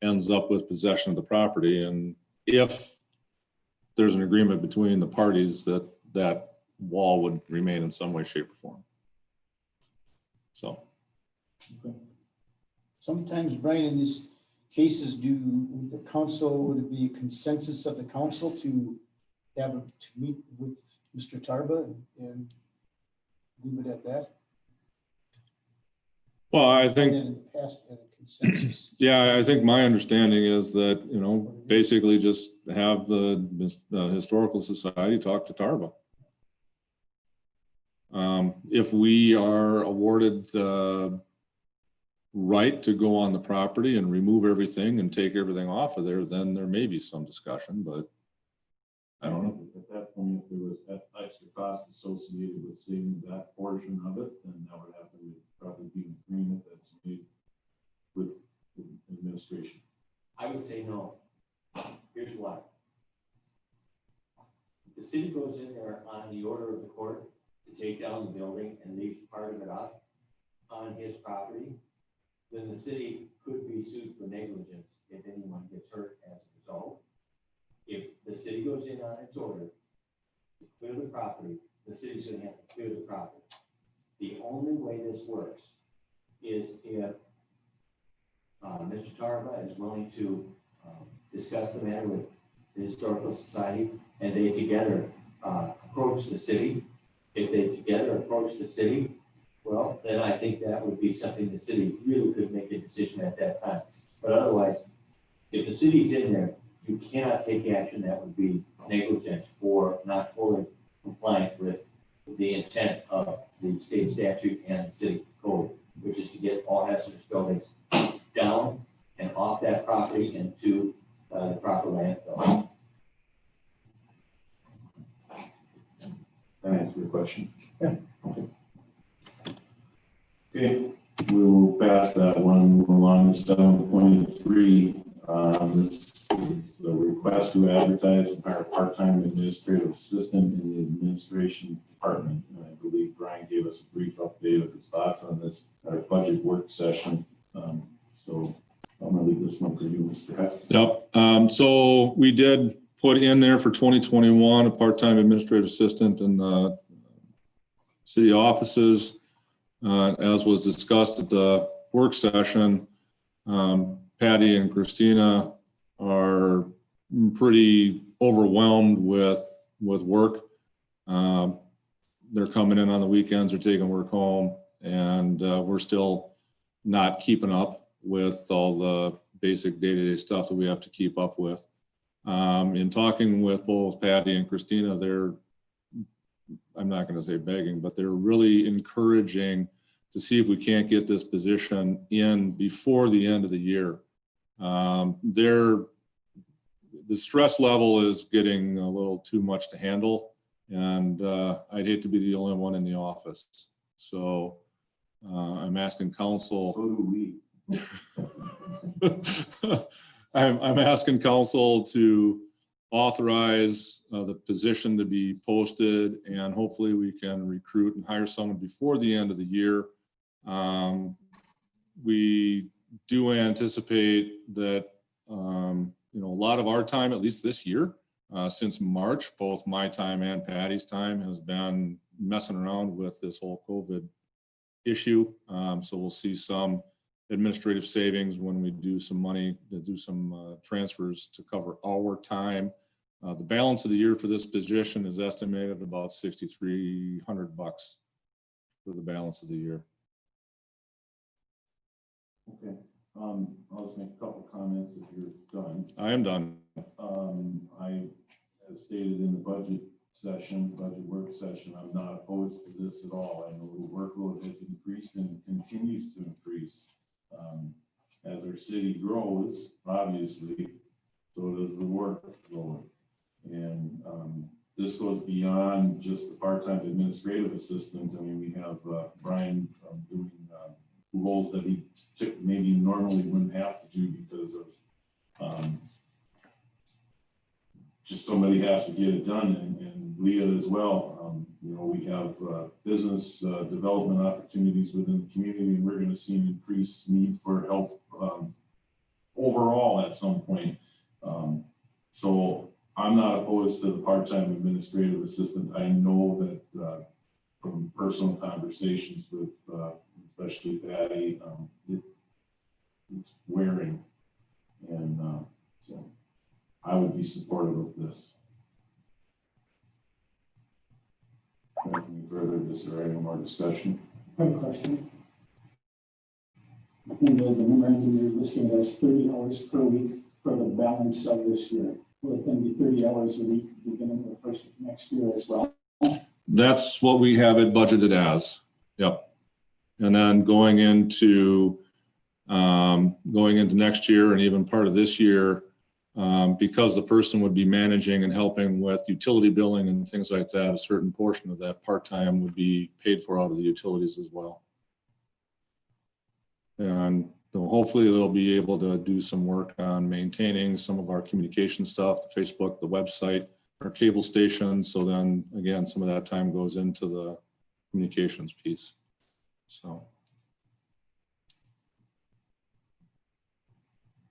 ends up with possession of the property. And if there's an agreement between the parties that that wall would remain in some way, shape, or form. So. Sometimes, Brian, in these cases, would it be a consensus of the council to meet with Mr. Taraba and leave it at that? Well, I think. And in the past, had a consensus. Yeah, I think my understanding is that, basically just have the Historical Society talk to Taraba. If we are awarded the right to go on the property and remove everything and take everything off of there, then there may be some discussion, but I don't know. At that point, if there was extra cost associated with saving that portion of it, then that would have to probably be an agreement that's made with the administration. I would say no. Here's why. If the city goes in there on the order of the court to take down the building and leaves part of it up on his property, then the city could be sued for negligence if anyone gets hurt as a result. If the city goes in on its order to clear the property, the city's gonna have to clear the property. The only way this works is if Mr. Taraba is willing to discuss the matter with the Historical Society and they together approach the city. If they together approach the city, well, then I think that would be something the city really could make a decision at that time. But otherwise, if the city's in there, you cannot take action that would be negligent or not fully compliant with the intent of the state statute and city code, which is to get all hazardous buildings down and off that property and to the proper landfill. That answer your question? Yeah. Okay, we will pass that one, move along to 7.3. This is the request to advertise and hire a part-time administrative assistant in the administration department. And I believe Brian gave us a brief update of his thoughts on this at our budget work session. So I'm gonna leave this one for you, Mr. Heck. Yep. So we did put in there for 2021, a part-time administrative assistant in the city offices. As was discussed at the work session, Patty and Christina are pretty overwhelmed with work. They're coming in on the weekends or taking work home, and we're still not keeping up with all the basic day-to-day stuff that we have to keep up with. In talking with both Patty and Christina, they're, I'm not going to say begging, but they're really encouraging to see if we can't get this position in before the end of the year. The stress level is getting a little too much to handle, and I'd hate to be the only one in the office. So I'm asking council. So do we. I'm asking council to authorize the position to be posted, and hopefully we can recruit and hire someone before the end of the year. We do anticipate that a lot of our time, at least this year, since March, both my time and Patty's time has been messing around with this whole COVID issue. So we'll see some administrative savings when we do some money to do some transfers to cover our time. The balance of the year for this position is estimated about $6,300 for the balance of the year. Okay, I'll just make a couple comments if you're done. I am done. I, as stated in the budget work session, I'm not opposed to this at all. I know the workload has increased and continues to increase. As our city grows, obviously, so does the workload. And this goes beyond just the part-time administrative assistant. I mean, we have Brian doing roles that he maybe normally wouldn't have to do because of just somebody has to get it done, and Leah as well. We have business development opportunities within the community, and we're going to see an increased need for help overall at some point. So I'm not opposed to the part-time administrative assistant. I know that from personal conversations with especially Patty, it's wearing, and so I would be supportive of this. Any further, is there any more discussion? I have a question. In the memorandum, you're listing it as 30 hours per week for the balance of this year. Will it then be 30 hours a week beginning the first of next year as well? That's what we have it budgeted as. Yep. And then going into next year and even part of this year, because the person would be managing and helping with utility billing and things like that, a certain portion of that part-time would be paid for out of the utilities as well. And hopefully they'll be able to do some work on maintaining some of our communication stuff, the Facebook, the website, our cable station. So then again, some of that time goes into the communications piece. So.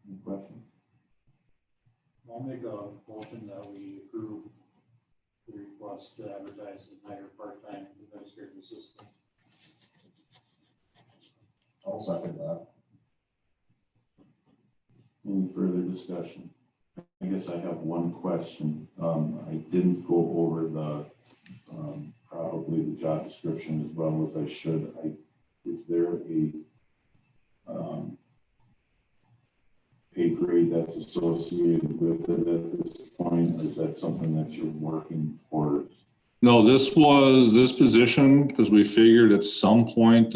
Any questions? I'll make a motion that we approve the request to advertise and hire part-time administrative assistant. I'll second that. Any further discussion? I guess I have one question. I didn't go over the probably the job description as well as I should. Is there a pay grade grade that's associated with it at this point? Or is that something that you're working towards? No, this position, because we figured at some point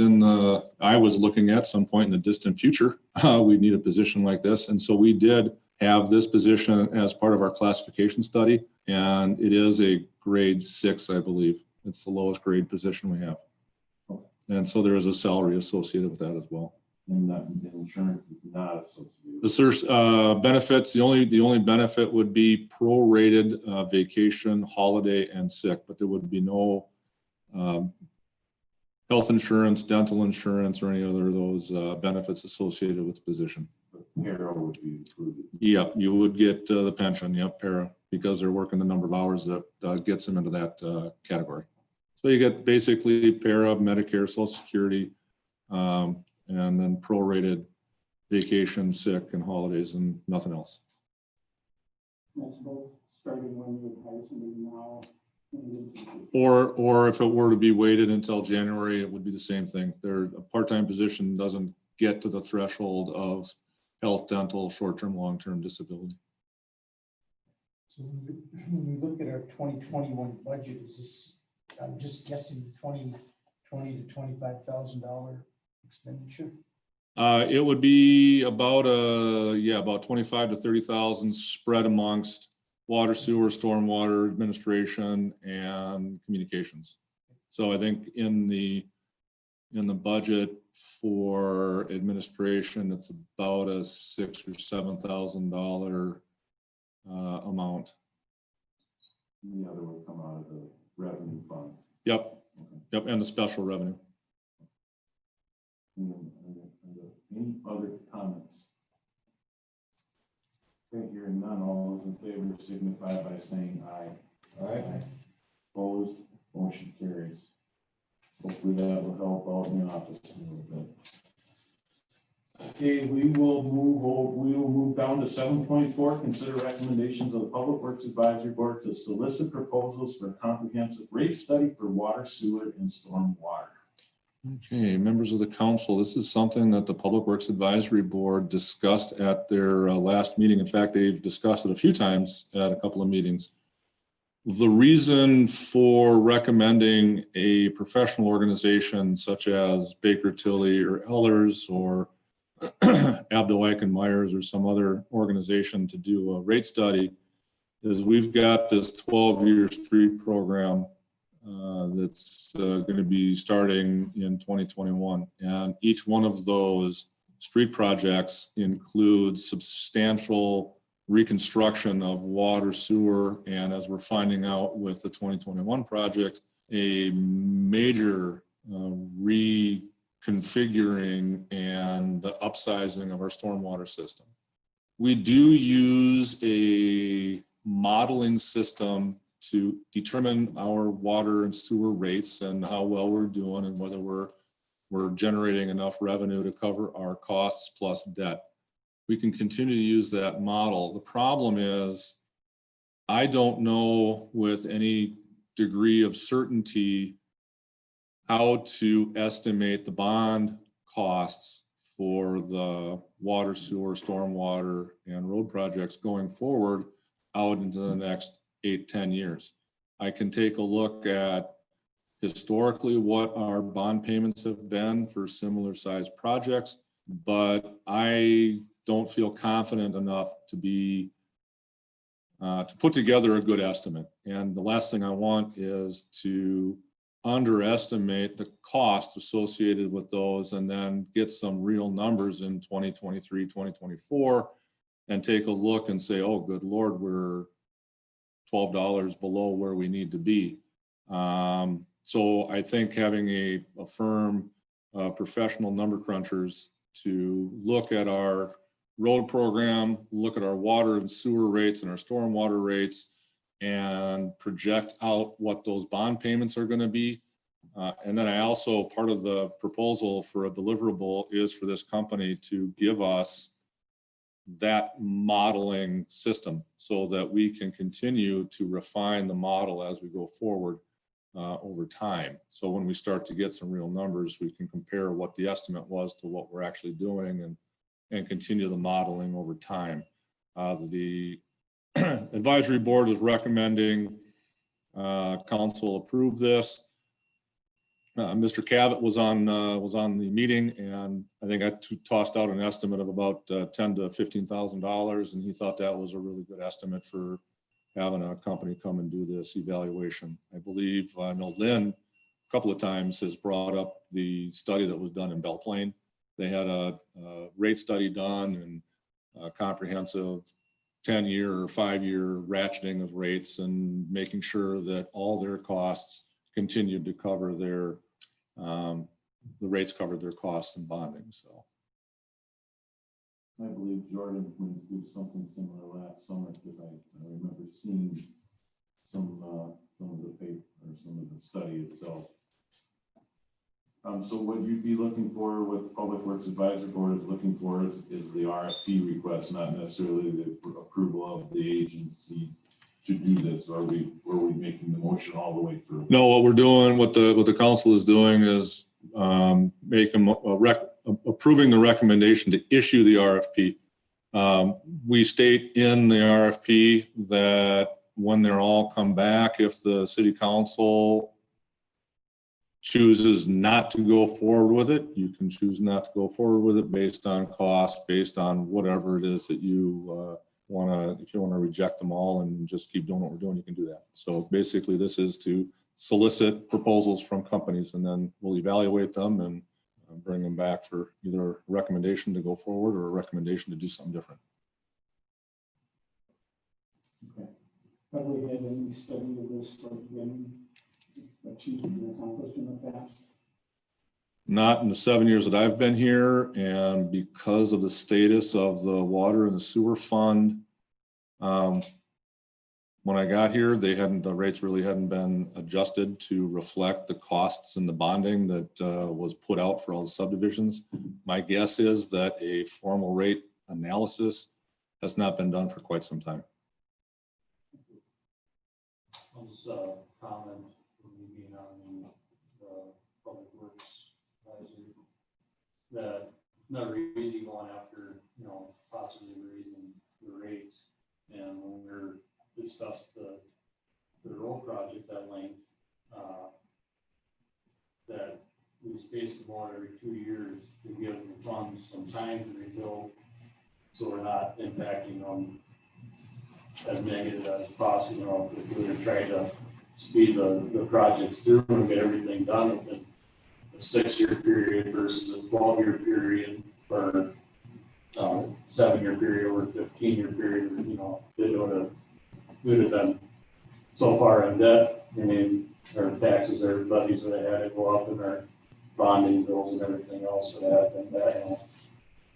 I was looking at some point in the distant future, we'd need a position like this. And so we did have this position as part of our classification study. And it is a grade 6, I believe. It's the lowest grade position we have. And so there is a salary associated with that as well. And that the insurance is not associated. The benefits, the only benefit would be prorated vacation, holiday, and sick, but there would be no health insurance, dental insurance, or any other of those benefits associated with the position. Para would be included. Yep, you would get the pension, yep, para, because they're working the number of hours that gets them into that category. So you get basically para, Medicare, Social Security, and then prorated vacation, sick, and holidays, and nothing else. That's both starting when you would hire somebody now. Or if it were to be weighted until January, it would be the same thing. A part-time position doesn't get to the threshold of health, dental, short-term, long-term disability. So when we look at our 2021 budget, is this, I'm just guessing, $20,000 to $25,000 expenditure? It would be about about 25 to 30,000 spread amongst water, sewer, stormwater administration, and communications. So I think in the budget for administration, it's about a $6,000 or $7,000 amount. The other would come out of the revenue funds. Yep, yep, and the special revenue. Any other comments? Okay, hearing none, all those in favor signify by saying aye. Aye. Opposed, motion carries. Hopefully that will help out in the office a little bit. Okay, we will move down to 7.4, consider recommendations of the Public Works Advisory Board to solicit proposals for a comprehensive rate study for water, sewer, and storm water. Okay, members of the council, this is something that the Public Works Advisory Board discussed at their last meeting. In fact, they've discussed it a few times at a couple of meetings. The reason for recommending a professional organization such as Baker Tilly or Ellers or Abdo Myers or some other organization to do a rate study is we've got this 12-year street program that's going to be starting in 2021. And each one of those street projects includes substantial reconstruction of water, sewer, and as we're finding out with the 2021 project, a major reconfiguring and the upsizing of our stormwater system. We do use a modeling system to determine our water and sewer rates and how well we're doing and whether we're generating enough revenue to cover our costs plus debt. We can continue to use that model. The problem is I don't know with any degree of certainty how to estimate the bond costs for the water, sewer, stormwater, and road projects going forward out into the next 8-10 years. I can take a look at historically what our bond payments have been for similar sized projects, but I don't feel confident enough to be to put together a good estimate. And the last thing I want is to underestimate the costs associated with those and then get some real numbers in 2023, 2024, and take a look and say, oh, good Lord, we're $12 below where we need to be. So I think having a firm professional number crunchers to look at our road program, look at our water and sewer rates and our stormwater rates, and project out what those bond payments are going to be. And then I also, part of the proposal for a deliverable is for this company to give us that modeling system so that we can continue to refine the model as we go forward over time. So when we start to get some real numbers, we can compare what the estimate was to what we're actually doing and continue the modeling over time. The advisory board is recommending council approve this. Mr. Cavett was on the meeting, and I think I tossed out an estimate of about $10,000 to $15,000, and he thought that was a really good estimate for having a company come and do this evaluation. I believe, I know Lynn a couple of times has brought up the study that was done in Belle Plaine. They had a rate study done and a comprehensive 10-year or 5-year ratcheting of rates and making sure that all their costs continued to cover their, the rates covered their costs and bonding, so. I believe Jordan went through something similar last summer, because I remember seeing some of the paper or some of the study itself. So what you'd be looking for, what the Public Works Advisory Board is looking for is the RFP request, not necessarily the approval of the agency to do this. Or are we making the motion all the way through? No, what we're doing, what the council is doing is approving the recommendation to issue the RFP. We state in the RFP that when they're all come back, if the city council chooses not to go forward with it, you can choose not to go forward with it based on cost, based on whatever it is that you if you want to reject them all and just keep doing what we're doing, you can do that. So basically this is to solicit proposals from companies, and then we'll evaluate them and bring them back for either a recommendation to go forward or a recommendation to do something different. Okay. Have we had any study of this sort of been achieved and accomplished in the past? Not in the 7 years that I've been here, and because of the status of the water and the sewer fund, when I got here, the rates really hadn't been adjusted to reflect the costs and the bonding that was put out for all the subdivisions. My guess is that a formal rate analysis has not been done for quite some time. I'll just comment from me being on the Public Works advisory that it's never easy going after, possibly raising the rates. And when we're discussed the road project at length, that we space them out every 2 years to give the funds some time to rebuild, so we're not impacting them as negative as possible. If we were trying to speed the projects through and get everything done within a 6-year period versus a 12-year period, or 7-year period or a 15-year period, we would have been so far in debt. I mean, our taxes, our levies would have had to go up, and our bonding bills and everything else would have been that,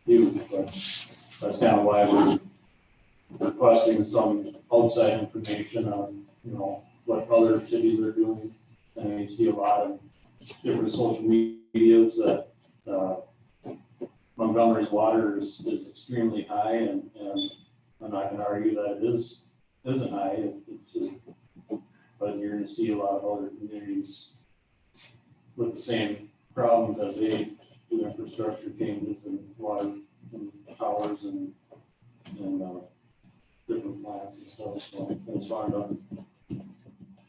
huge. But that's kind of why we're requesting some outside information on, what other cities are doing. And you see a lot of different social medias that Montgomery's water is extremely high, and I'm not going to argue that it isn't high. But you're going to see a lot of other communities with the same problems as they do infrastructure changes and water and towers and different plants and stuff. So it's fine to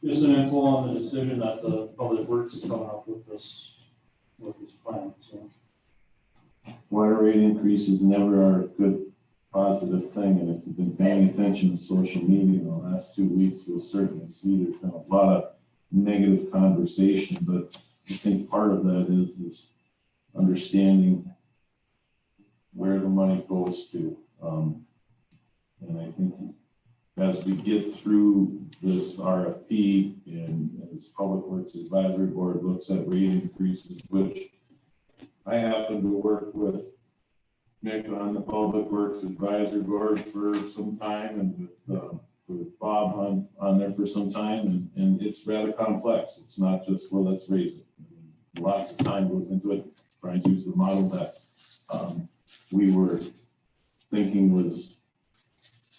just an info on the decision that the Public Works is coming up with this plan. So Water rate increases never are a good positive thing, and if you've been paying attention to social media in the last 2 weeks, you'll certainly see there's been a lot of negative conversation. But I think part of that is understanding where the money goes to. And I think as we get through this RFP and as Public Works Advisory Board looks at rate increases, which I happen to work with Nick on the Public Works Advisory Board for some time, and with Bob on there for some time, and it's rather complex. It's not just, well, let's raise it. Lots of time goes into it, trying to use the model that we were thinking was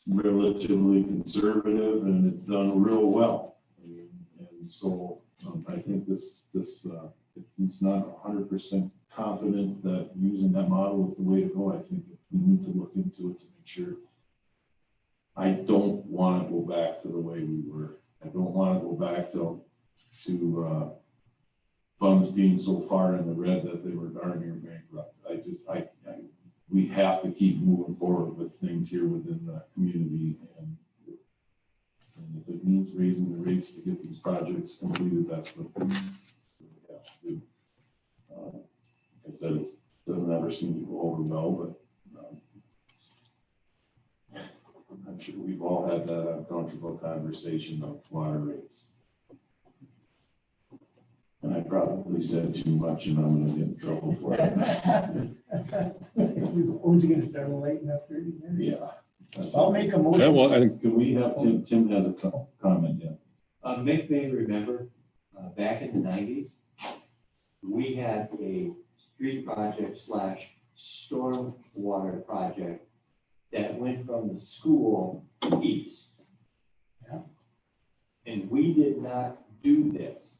relatively conservative, and it's done real well. And so I think if he's not 100% confident that using that model is the way to go, I think we need to look into it to make sure. I don't want to go back to the way we were. I don't want to go back to funds being so far in the red that they were darn near bankrupt. We have to keep moving forward with things here within the community, and if it means raising the rates to get these projects completed, that's what we have to do. Like I said, it doesn't ever seem to go over well, but I'm sure we've all had that uncomfortable conversation of water rates. And I probably said too much, and I'm gonna get in trouble for it. Who's gonna start lighting up here? Yeah. I'll make a Yeah, motion. well, I think, Can we have, Tim has a comment, yeah. Mick may remember, back in the 90s, we had a street project / storm water project that went from the school east. Yeah. And we did not do this.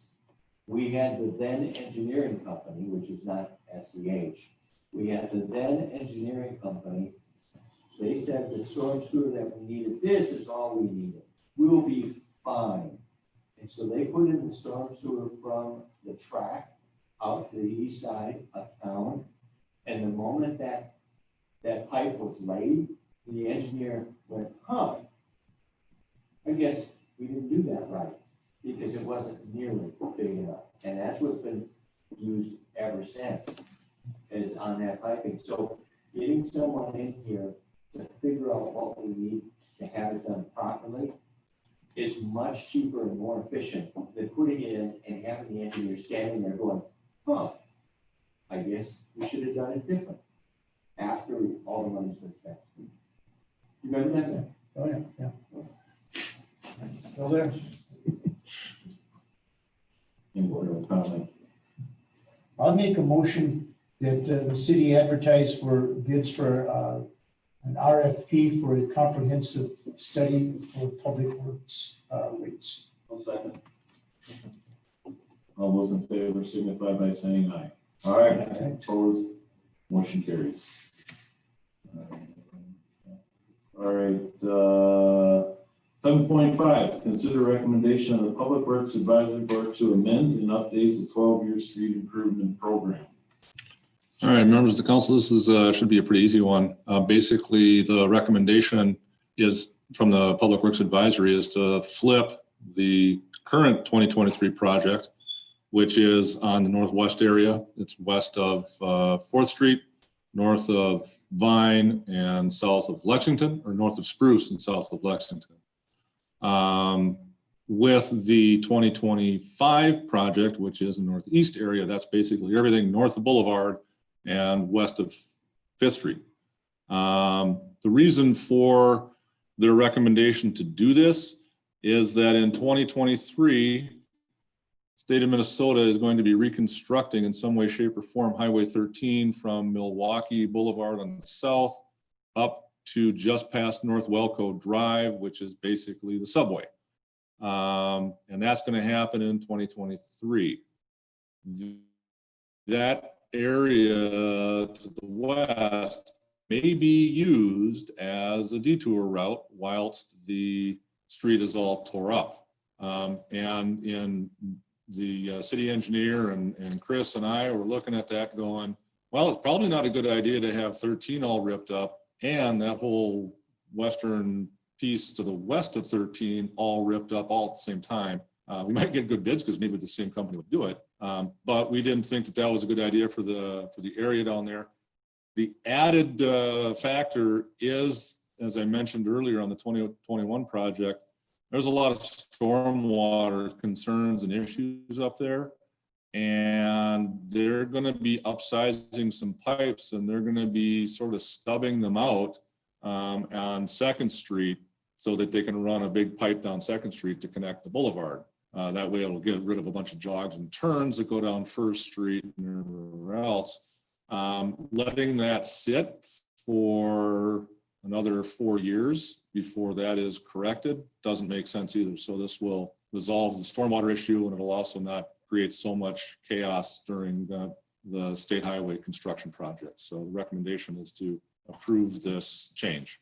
We had the then engineering company, which is not SEH. We had the then engineering company. They said the storm sewer that we needed, this is all we needed. We'll be fine. And so they put in the storm sewer from the track out to the east side of town. And the moment that pipe was laid, the engineer went, I guess we didn't do that right, because it wasn't nearly big enough. And that's what's been used ever since, is on that piping. So getting someone in here to figure out what we need to have it done properly is much cheaper and more efficient than putting it in and having the engineer standing there going, I guess we should have done it different after all the money's been spent. You remember that? Oh, yeah. Still there? Any other comment? I'll make a motion that the city advertise for bids for an RFP for a comprehensive study for public works rates. I'll second. All those in favor signify by saying aye. All right, Opposed, motion carries. All right, 7.5, consider recommendation of the Public Works Advisory Board to amend and update the 12-year street improvement program. all right, members of the council, this is, should be a pretty easy one. Basically, the recommendation is from the Public Works Advisory is to flip the current 2023 project, which is on the northwest area. It's west of 4th Street, north of Vine, and south of Lexington, or north of Spruce and south of Lexington. With the 2025 project, which is the northeast area, that's basically everything north of Boulevard and west of 5th Street. The reason for their recommendation to do this is that in 2023, state of Minnesota is going to be reconstructing in some way, shape, or form Highway 13 from Milwaukee Boulevard on the south up to just past North Welco Drive, which is basically the subway. And that's going to happen in 2023. That area to the west may be used as a detour route whilst the street is all tore up. And in the city engineer and Chris and I were looking at that going, well, it's probably not a good idea to have 13 all ripped up and that whole western piece to the west of 13 all ripped up all at the same time. We might get good bids because maybe the same company would do it. But we didn't think that that was a good idea for the area down there. The added factor is, as I mentioned earlier on the 2021 project, there's a lot of stormwater concerns and issues up there. And they're going to be upsizing some pipes and they're going to be sort of stubbing them out on 2nd Street so that they can run a big pipe down 2nd Street to connect the boulevard. That way it'll get rid of a bunch of jogs and turns that go down 1st Street and everywhere else. Letting that sit for another 4 years before that is corrected doesn't make sense either. So this will resolve the stormwater issue and it'll also not create so much chaos during the state highway construction project. So the recommendation is to approve this change.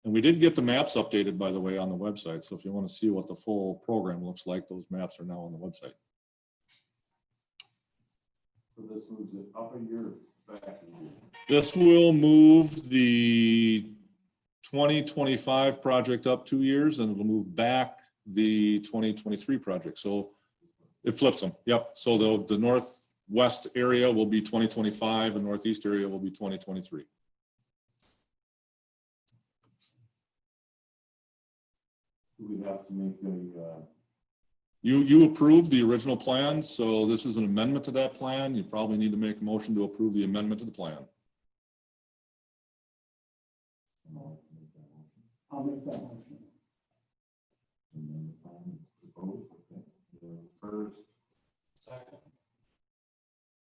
And we did get the maps updated, by the way, on the website. So if you want to see what the full program looks like, those maps are now on the website. So this moves it up a year, back a year. This will move the 2025 project up 2 years, and it'll move back the 2023 project. So it flips them. Yep. So the northwest area will be 2025 and northeast area will be 2023. We have to make a, You approved the original plan, so this is an amendment to that plan. You probably need to make a motion to approve the amendment to the plan. I'll make that motion. and then the plan is proposed, okay. The first, second.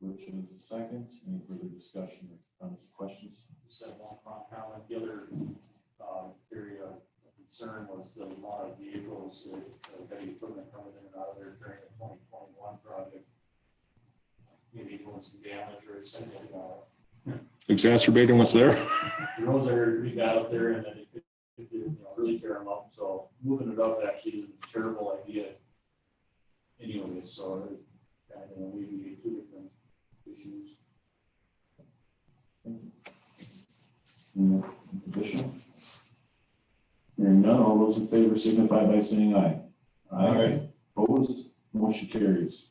Which is the second, any further discussion or questions? Said one comment, the other area of concern was the amount of vehicles, heavy equipment coming in and out of there during the 2021 project. Maybe doing some damage or something. Exacerbating what's there? The roads are, we got up there and then it really tear them up. So moving it up actually is a terrible idea anyway. So it kind of alleviate two different issues. Any additional? Hearing none, all those in favor signify by saying aye. Aye. Opposed, motion carries.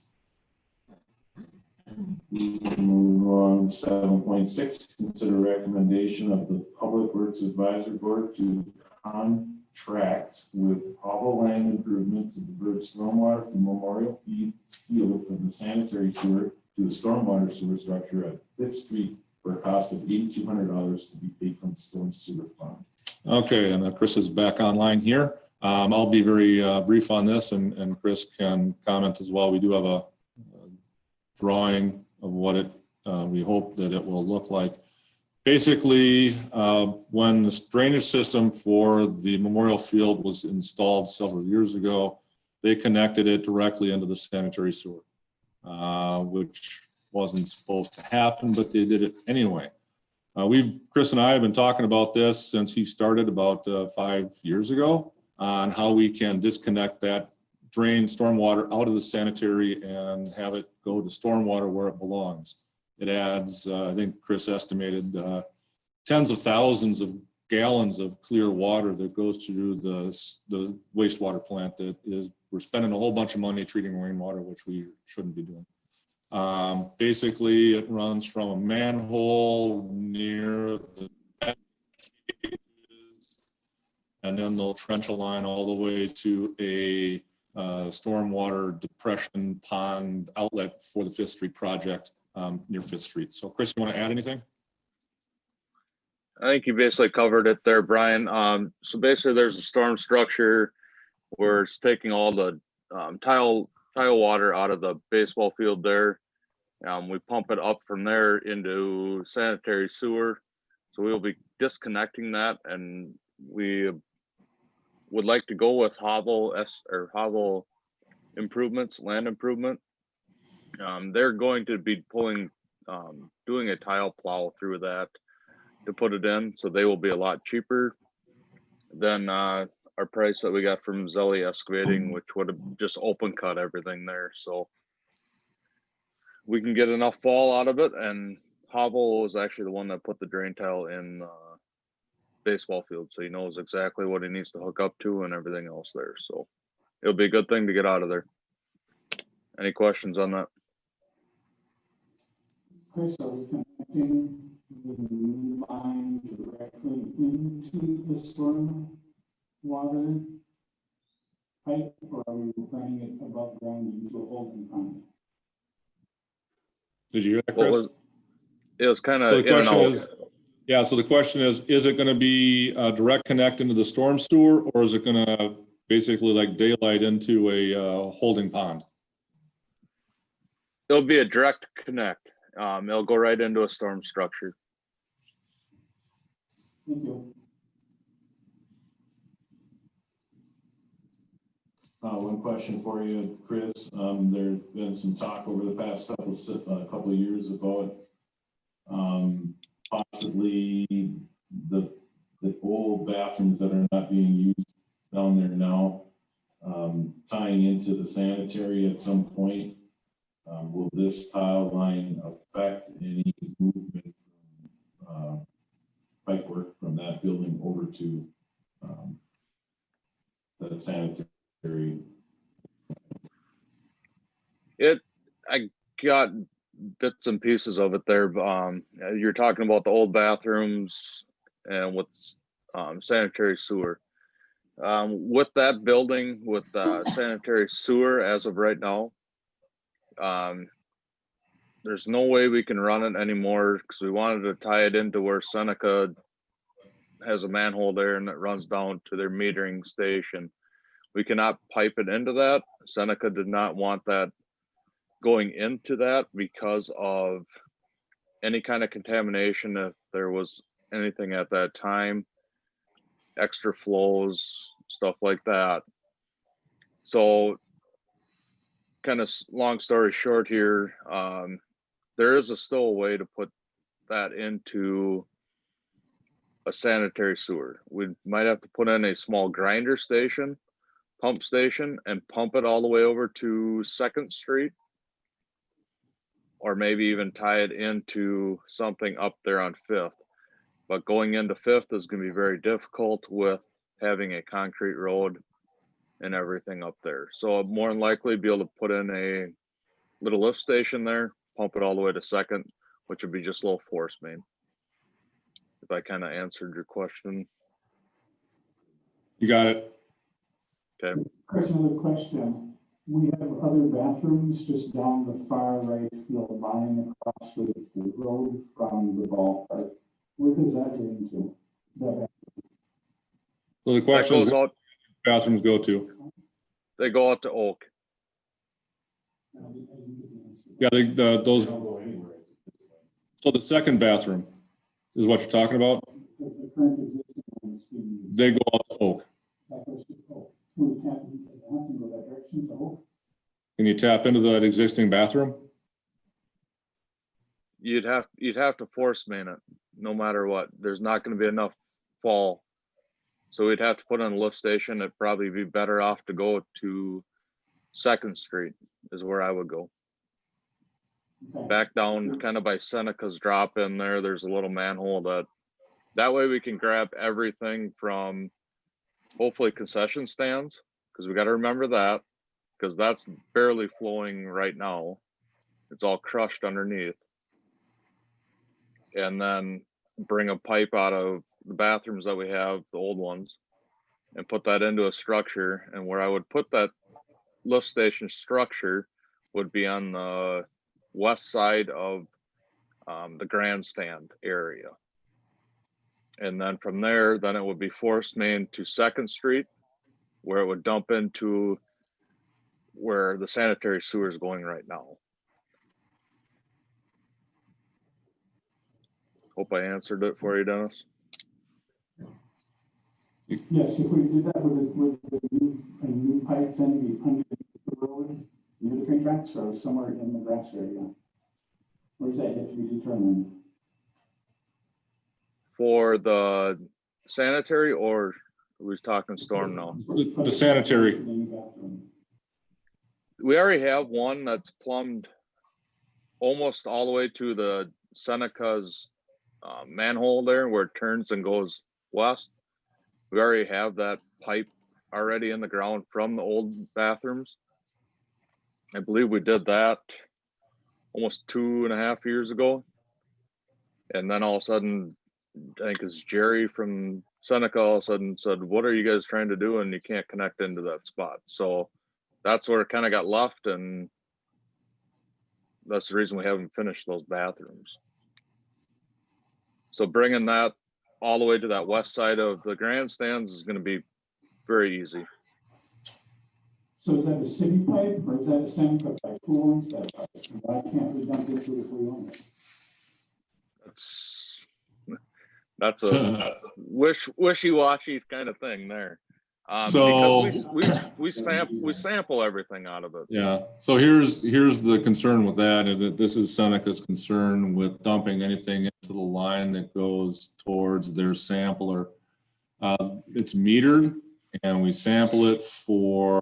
We can move on to 7.6, consider recommendation of the Public Works Advisory Board to contract with Hobble Land Improvement to divert stormwater from Memorial Field from the sanitary sewer to the stormwater sewer structure at Fifth Street for a cost of $8,200 to be paid from the storm sewer fund. Okay, and Chris is back online here. I'll be very brief on this, and Chris can comment as well. We do have a drawing of what it we hope that it will look like. Basically, when the drainage system for the Memorial Field was installed several years ago, they connected it directly into the sanitary sewer, which wasn't supposed to happen, but they did it anyway. Chris and I have been talking about this since he started about 5 years ago on how we can disconnect that drain stormwater out of the sanitary and have it go to stormwater where it belongs. It adds, I think Chris estimated, tens of thousands of gallons of clear water that goes through the wastewater plant that is, we're spending a whole bunch of money treating rainwater, which we shouldn't be doing. Basically, it runs from a manhole near the and then they'll trench a line all the way to a stormwater depression pond outlet for the Fifth Street project near Fifth Street. So Chris, you want to add anything? I think you basically covered it there, Brian. So basically there's a storm structure where it's taking all the tile water out of the baseball field there. We pump it up from there into sanitary sewer. So we'll be disconnecting that, and we would like to go with Hobble Improvements, Land Improvement. They're going to be doing a tile plow through that to put it in. So they will be a lot cheaper than our price that we got from Zelli Excavating, which would have just open cut everything there. So we can get enough fall out of it, and Hobble was actually the one that put the drain tile in baseball field, so he knows exactly what he needs to hook up to and everything else there. So it'll be a good thing to get out of there. Any questions on that? Okay, so we're connecting the line directly into the storm water pipe, or are we running it above ground into a holding pond? Did you hear that, Chris? It was kind of So the question is, yeah, so the question is it going to be a direct connect into the storm sewer, or is it going to basically like daylight into a holding pond? It'll be a direct connect. It'll go right into a storm structure. Thank you. One question for you, Chris. There's been some talk over the past couple of years about possibly the old bathrooms that are not being used down there now, tying into the sanitary at some point. Will this tile line affect any movement, pipe work from that building over to the sanitary? I got bits and pieces of it there. You're talking about the old bathrooms and what's sanitary sewer. With that building, with sanitary sewer as of right now, there's no way we can run it anymore because we wanted to tie it into where Seneca has a manhole there and it runs down to their metering station. We cannot pipe it into that. Seneca did not want that going into that because of any kind of contamination if there was anything at that time, extra flows, stuff like that. So kind of long story short here, there is still a way to put that into a sanitary sewer. We might have to put in a small grinder station, pump station, and pump it all the way over to 2nd Street. Or maybe even tie it into something up there on 5th. But going into 5th is going to be very difficult with having a concrete road and everything up there. So more than likely be able to put in a little lift station there, pump it all the way to 2nd, which would be just a little force main. If I kind of answered your question. You got it. Okay. Chris, another question. We have other bathrooms just down the far right field line across the road from the ballpark. Where does that get into? That So the question That is, goes out, bathrooms go to? they go out to Oak. Yeah, those. So the 2nd bathroom is what you're talking about? the current existing ones being used. They go out to Oak. That goes to Oak. We can't use that and go that direction to Oak. Can you tap into that existing bathroom? You'd have to force main it no matter what. There's not going to be enough fall. So we'd have to put in a lift station. It'd probably be better off to go to 2nd Street is where I would go. Okay. Back down kind of by Seneca's drop in there. There's a little manhole that way we can grab everything from hopefully concession stands, because we got to remember that, because that's barely flowing right now. It's all crushed underneath. And then bring a pipe out of the bathrooms that we have, the old ones, and put that into a structure. And where I would put that lift station structure would be on the west side of the grandstand area. And then from there, then it would be force main to 2nd Street, where it would dump into where the sanitary sewer is going right now. Hope I answered it for you, Dennis. Yes, if we did that, would a new pipe then be under the road near the train tracks or somewhere in the grass area? Or is that yet to be determined? For the sanitary, or we're talking storm now? The sanitary. We already have one that's plumbed almost all the way to the Seneca's manhole there where it turns and goes west. We already have that pipe already in the ground from the old bathrooms. I believe we did that almost 2.5 years ago. And then all of a sudden, I think it's Jerry from Seneca all of a sudden said, "What are you guys trying to do?" And you can't connect into that spot. So that's where it kind of got left. And that's the reason we haven't finished those bathrooms. So bringing that all the way to that west side of the grandstands is going to be very easy. So is that a city pipe or is that a Seneca pipe? Who owns that pipe? And why can't we dump into it if we own it? That's a wishy-washy kind of thing there. So- Because we sample everything out of it. Yeah, so here's the concern with that, and that this is Seneca's concern with dumping anything into the line that goes towards their sampler. It's metered, and we sample it for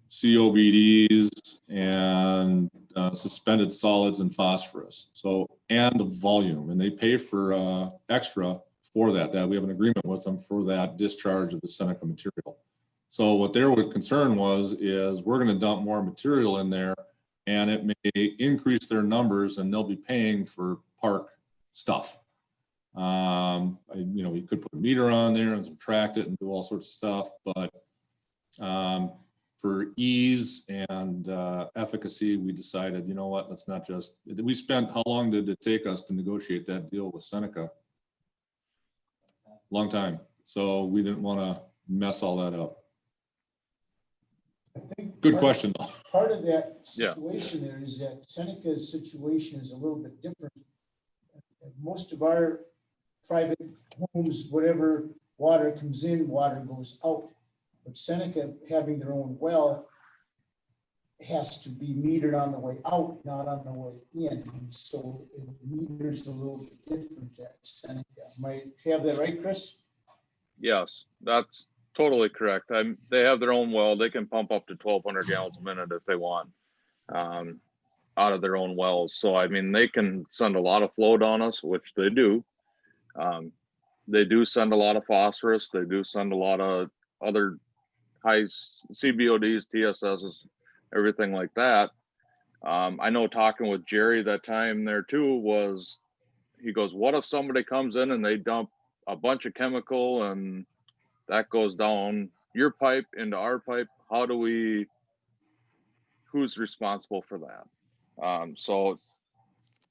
COBDs and suspended solids and phosphorus. So, and the volume, and they pay for extra for that we have an agreement with them for that discharge of the Seneca material. So what their concern is we're going to dump more material in there, and it may increase their numbers, and they'll be paying for park stuff. You could put a meter on there and subtract it and do all sorts of stuff, but for ease and efficacy, we decided, you know what, let's not just, how long did it take us to negotiate that deal with Seneca? Long time. So we didn't want to mess all that up. I think Good part- question, though. Part of that Yeah. situation there is that Seneca's situation is a little bit different. Most of our private homes, whatever water comes in, water goes out. But Seneca, having their own well, has to be metered on the way out, not on the way in. And so it meters a little bit different at Seneca. Might have that right, Chris? Yes, that's totally correct. They have their own well. They can pump up to 1,200 gallons a minute if they want, out of their own wells. So, I mean, they can send a lot of flow on us, which they do. They do send a lot of phosphorus. They do send a lot of other high CBODs, TSSs, everything like that. I know talking with Jerry that time there too he goes, what if somebody comes in and they dump a bunch of chemical and that goes down your pipe into our pipe? Who's responsible for that? So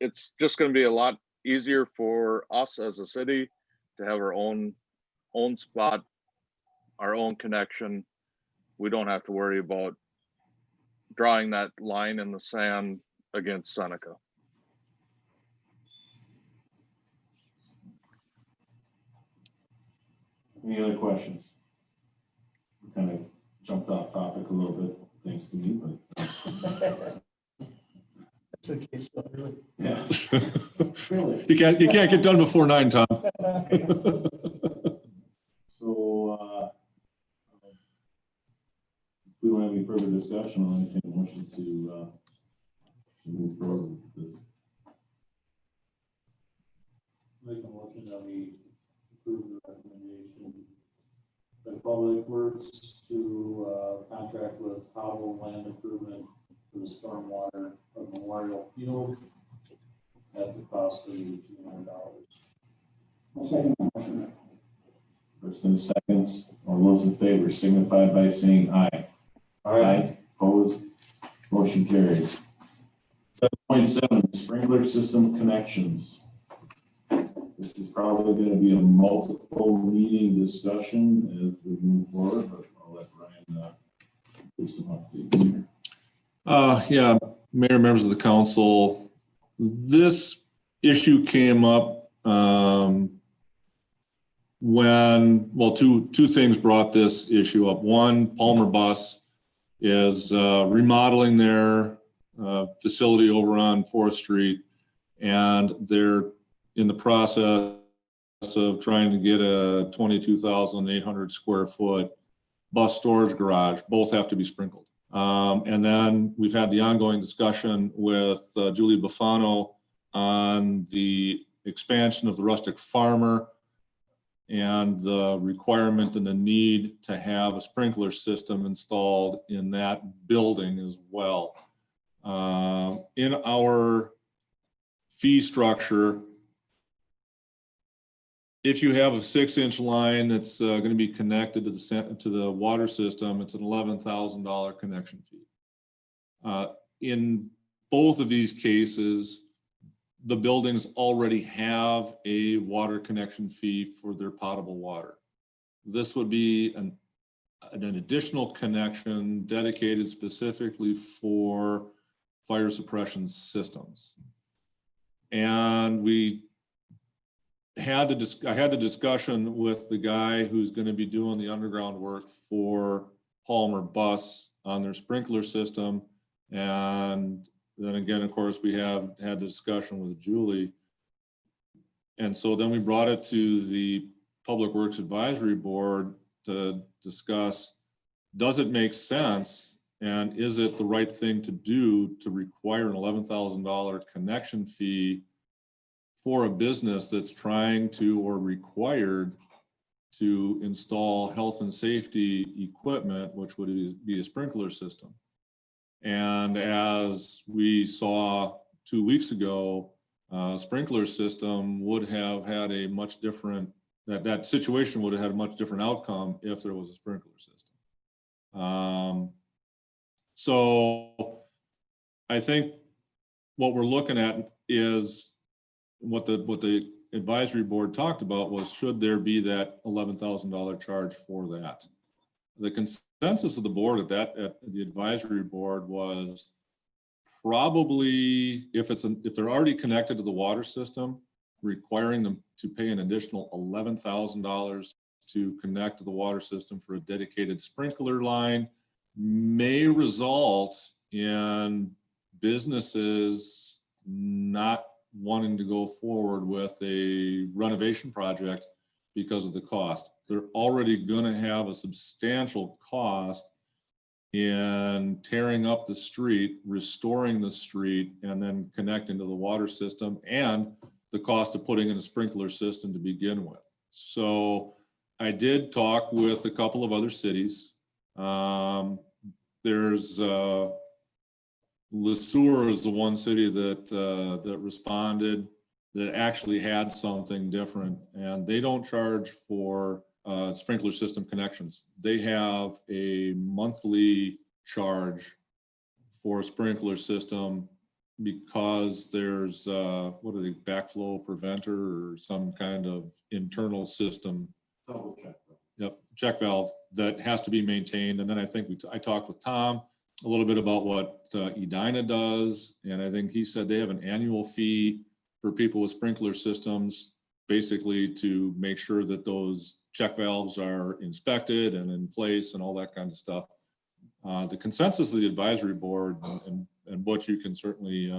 it's just going to be a lot easier for us as a city to have our own spot, our own connection. We don't have to worry about drawing that line in the sand against Seneca. Any other questions? We kind of jumped off topic a little bit, thanks to me, but That's okay, so really. yeah. Really? You can't get done before 9, Tom. So, if we don't have any further discussion, I'll entertain a motion to move forward with this. Make a motion that we approve the recommendation by Public Works to contract with Howell Land Improvement for the stormwater of Memorial Field at the cost of $200. I'll second that motion. First and second, all those in favor signify by saying aye. Aye. Opposed? Motion carries. 7.7, sprinkler system connections. This is probably going to be a multiple meeting discussion as we move forward, but I'll let Ryan do some updates here. Yeah, Mayor, members of the council, this issue came up two things brought this issue up. One, Palmer Bus is remodeling their facility over on 4th Street, and they're in the process of trying to get a 22,800 square foot bus storage garage. Both have to be sprinkled. And then we've had the ongoing discussion with Julie Buffano on the expansion of the rustic farmer and the requirement and the need to have a sprinkler system installed in that building as well. In our fee structure, if you have a 6-inch line that's going to be connected to the water system, it's an $11,000 connection fee. In both of these cases, the buildings already have a water connection fee for their potable water. This would be an additional connection dedicated specifically for fire suppression systems. And we I had the discussion with the guy who's going to be doing the underground work for Palmer Bus on their sprinkler system. And then again, of course, we have had the discussion with Julie. And so then we brought it to the Public Works Advisory Board to discuss, does it make sense? And is it the right thing to do to require an $11,000 connection fee for a business that's trying to or required to install health and safety equipment, which would be a sprinkler system? And as we saw 2 weeks ago, sprinkler system would have had a much different, that situation would have had a much different outcome if there was a sprinkler system. So I think what we're looking at is what the advisory board talked about was, should there be that $11,000 charge for that? The consensus of the board at the advisory board was probably if they're already connected to the water system, requiring them to pay an additional $11,000 to connect to the water system for a dedicated sprinkler line may result in businesses not wanting to go forward with a renovation project because of the cost. They're already going to have a substantial cost in tearing up the street, restoring the street, and then connecting to the water system, and the cost of putting in a sprinkler system to begin with. So I did talk with a couple of other cities. There's Le Sueur is the one city that responded that actually had something different, and they don't charge for sprinkler system connections. They have a monthly charge for a sprinkler system because there's what are they, backflow preventer or some kind of internal system. Double check. Yep, check valve that has to be maintained. And then I think I talked with Tom a little bit about what Edina does, and I think he said they have an annual fee for people with sprinkler systems, basically to make sure that those check valves are inspected and in place and all that kind of stuff. The consensus of the advisory board, and Butch, you can certainly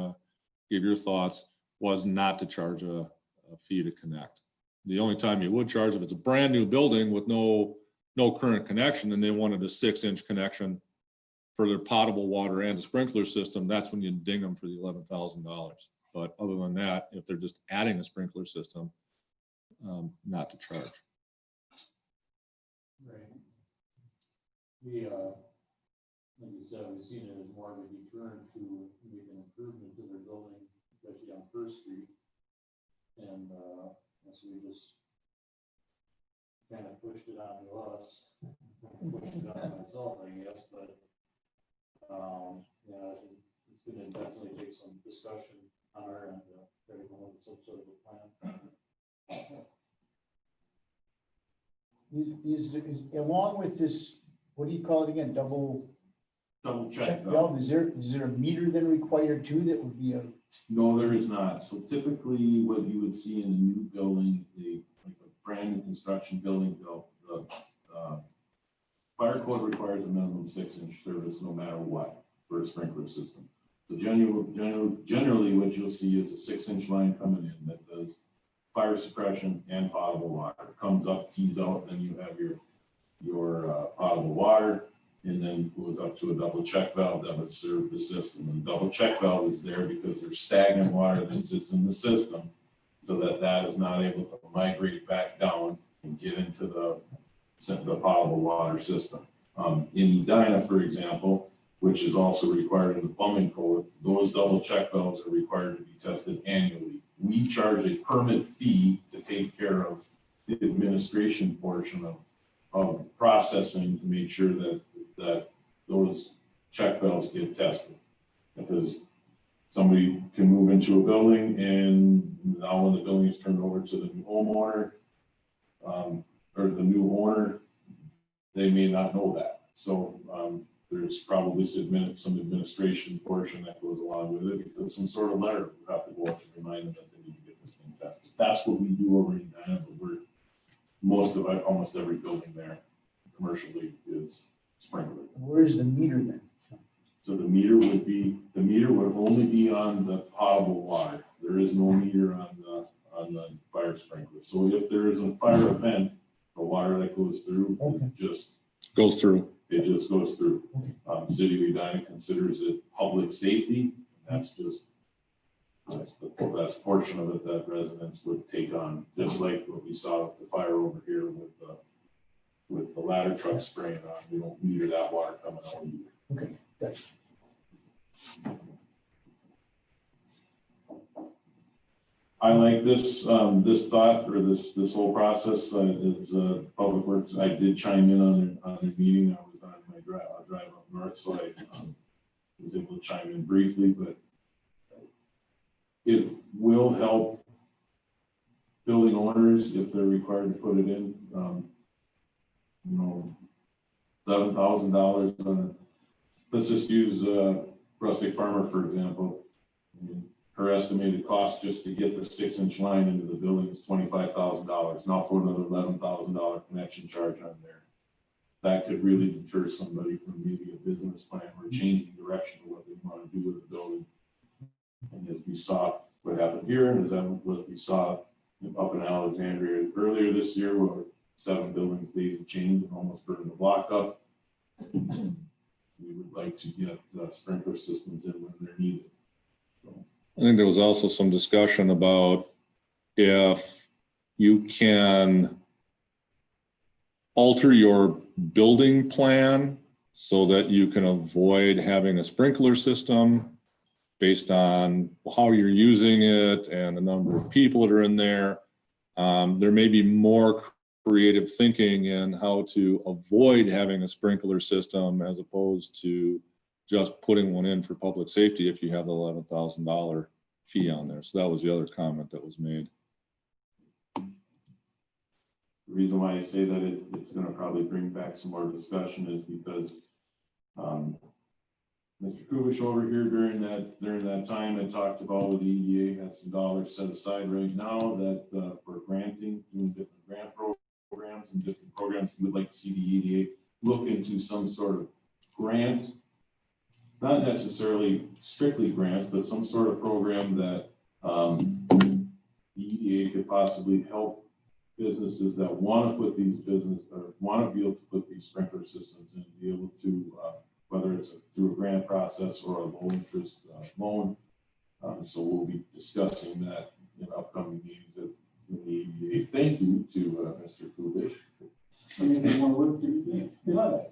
give your thoughts, was not to charge a fee to connect. The only time you would charge if it's a brand new building with no current connection and they wanted a 6-inch connection for their potable water and a sprinkler system, that's when you ding them for the $11,000. But other than that, if they're just adding a sprinkler system, not to charge. Right. We, like you said, we've seen it as more of a deterrent to make an improvement to their building, especially on First Street. And so we just kind of pushed it onto us, pushed it on myself, I guess, but yeah, I think it's gonna definitely take some discussion on our end to try to come up with some sort of a plan. Along with this, what do you call it again, double check check valve. valve, is there a meter then required too that would be a? No, there is not. So typically what you would see in a new building, like a brand new construction building, the fire code requires a minimum 6-inch service no matter what for a sprinkler system. So generally what you'll see is a 6-inch line coming in that does fire suppression and potable water. It comes up, tees out, then you have your potable water, and then goes up to a double check valve that would serve the system. And the double check valve is there because there's stagnant water that sits in the system, so that is not able to migrate back down and get into the potable water system. In Edina, for example, which is also required in the plumbing code, those double check valves are required to be tested annually. We charge a permit fee to take care of the administration portion of processing to make sure that those check valves get tested. Because somebody can move into a building and now when the building is turned over to the new homeowner, or the new owner, they may not know that. So there's probably some administration portion that goes along with it, because some sort of letter would have to go up to remind them that they need to get this thing tested. That's what we do over in Edina, but we're, almost every building there commercially is sprinkler. Where's the meter then? So the meter would only be on the potable water. There is no meter on the fire sprinkler. So if there is a fire event, the water that goes through Okay. just Goes through. it just goes through. Okay. City of Edina considers it public safety. That's just, that's the portion of it that residents would take on, just like what we saw with the fire over here with the ladder truck spraying on. We don't meter that water coming out either. Okay, that's. I like this, this thought or this whole process is Public Works. I did chime in on their meeting. I was on my drive up north, so I was able to chime in briefly, but it will help building owners if they're required to put it in. You know, $11,000 on it. Let's just use Rustic Farmer, for example. I mean, her estimated cost just to get the 6-inch line into the building is $25,000. Now put another $11,000 connection charge on there. That could really deter somebody from maybe a business plan or changing direction of what they want to do with the building. And as we saw what happened here, and as what we saw up in Alexandria earlier this year, where 7 buildings daisy chained and almost burned the block up. We would like to get sprinkler systems in when they're needed. So. I think there was also some discussion about if you can alter your building plan so that you can avoid having a sprinkler system based on how you're using it and the number of people that are in there. There may be more creative thinking in how to avoid having a sprinkler system as opposed to just putting one in for public safety if you have the $11,000 fee on there. So that was the other comment that was made. The reason why I say that it's going to probably bring back some more discussion is because Mr. Kubish over here during that time had talked about with the EDA had some dollars set aside right now that for granting, doing different grant programs and different programs. We would like to see the EDA look into some sort of grant, not necessarily strictly grants, but some sort of program that the EDA could possibly help businesses that want to put these or want to be able to put these sprinkler systems in, be able to, whether it's through a grant process or a low interest loan. So we'll be discussing that in upcoming meetings at the EDA. Thank you to Mr. Kubish. I mean, they want to work for you. We love it.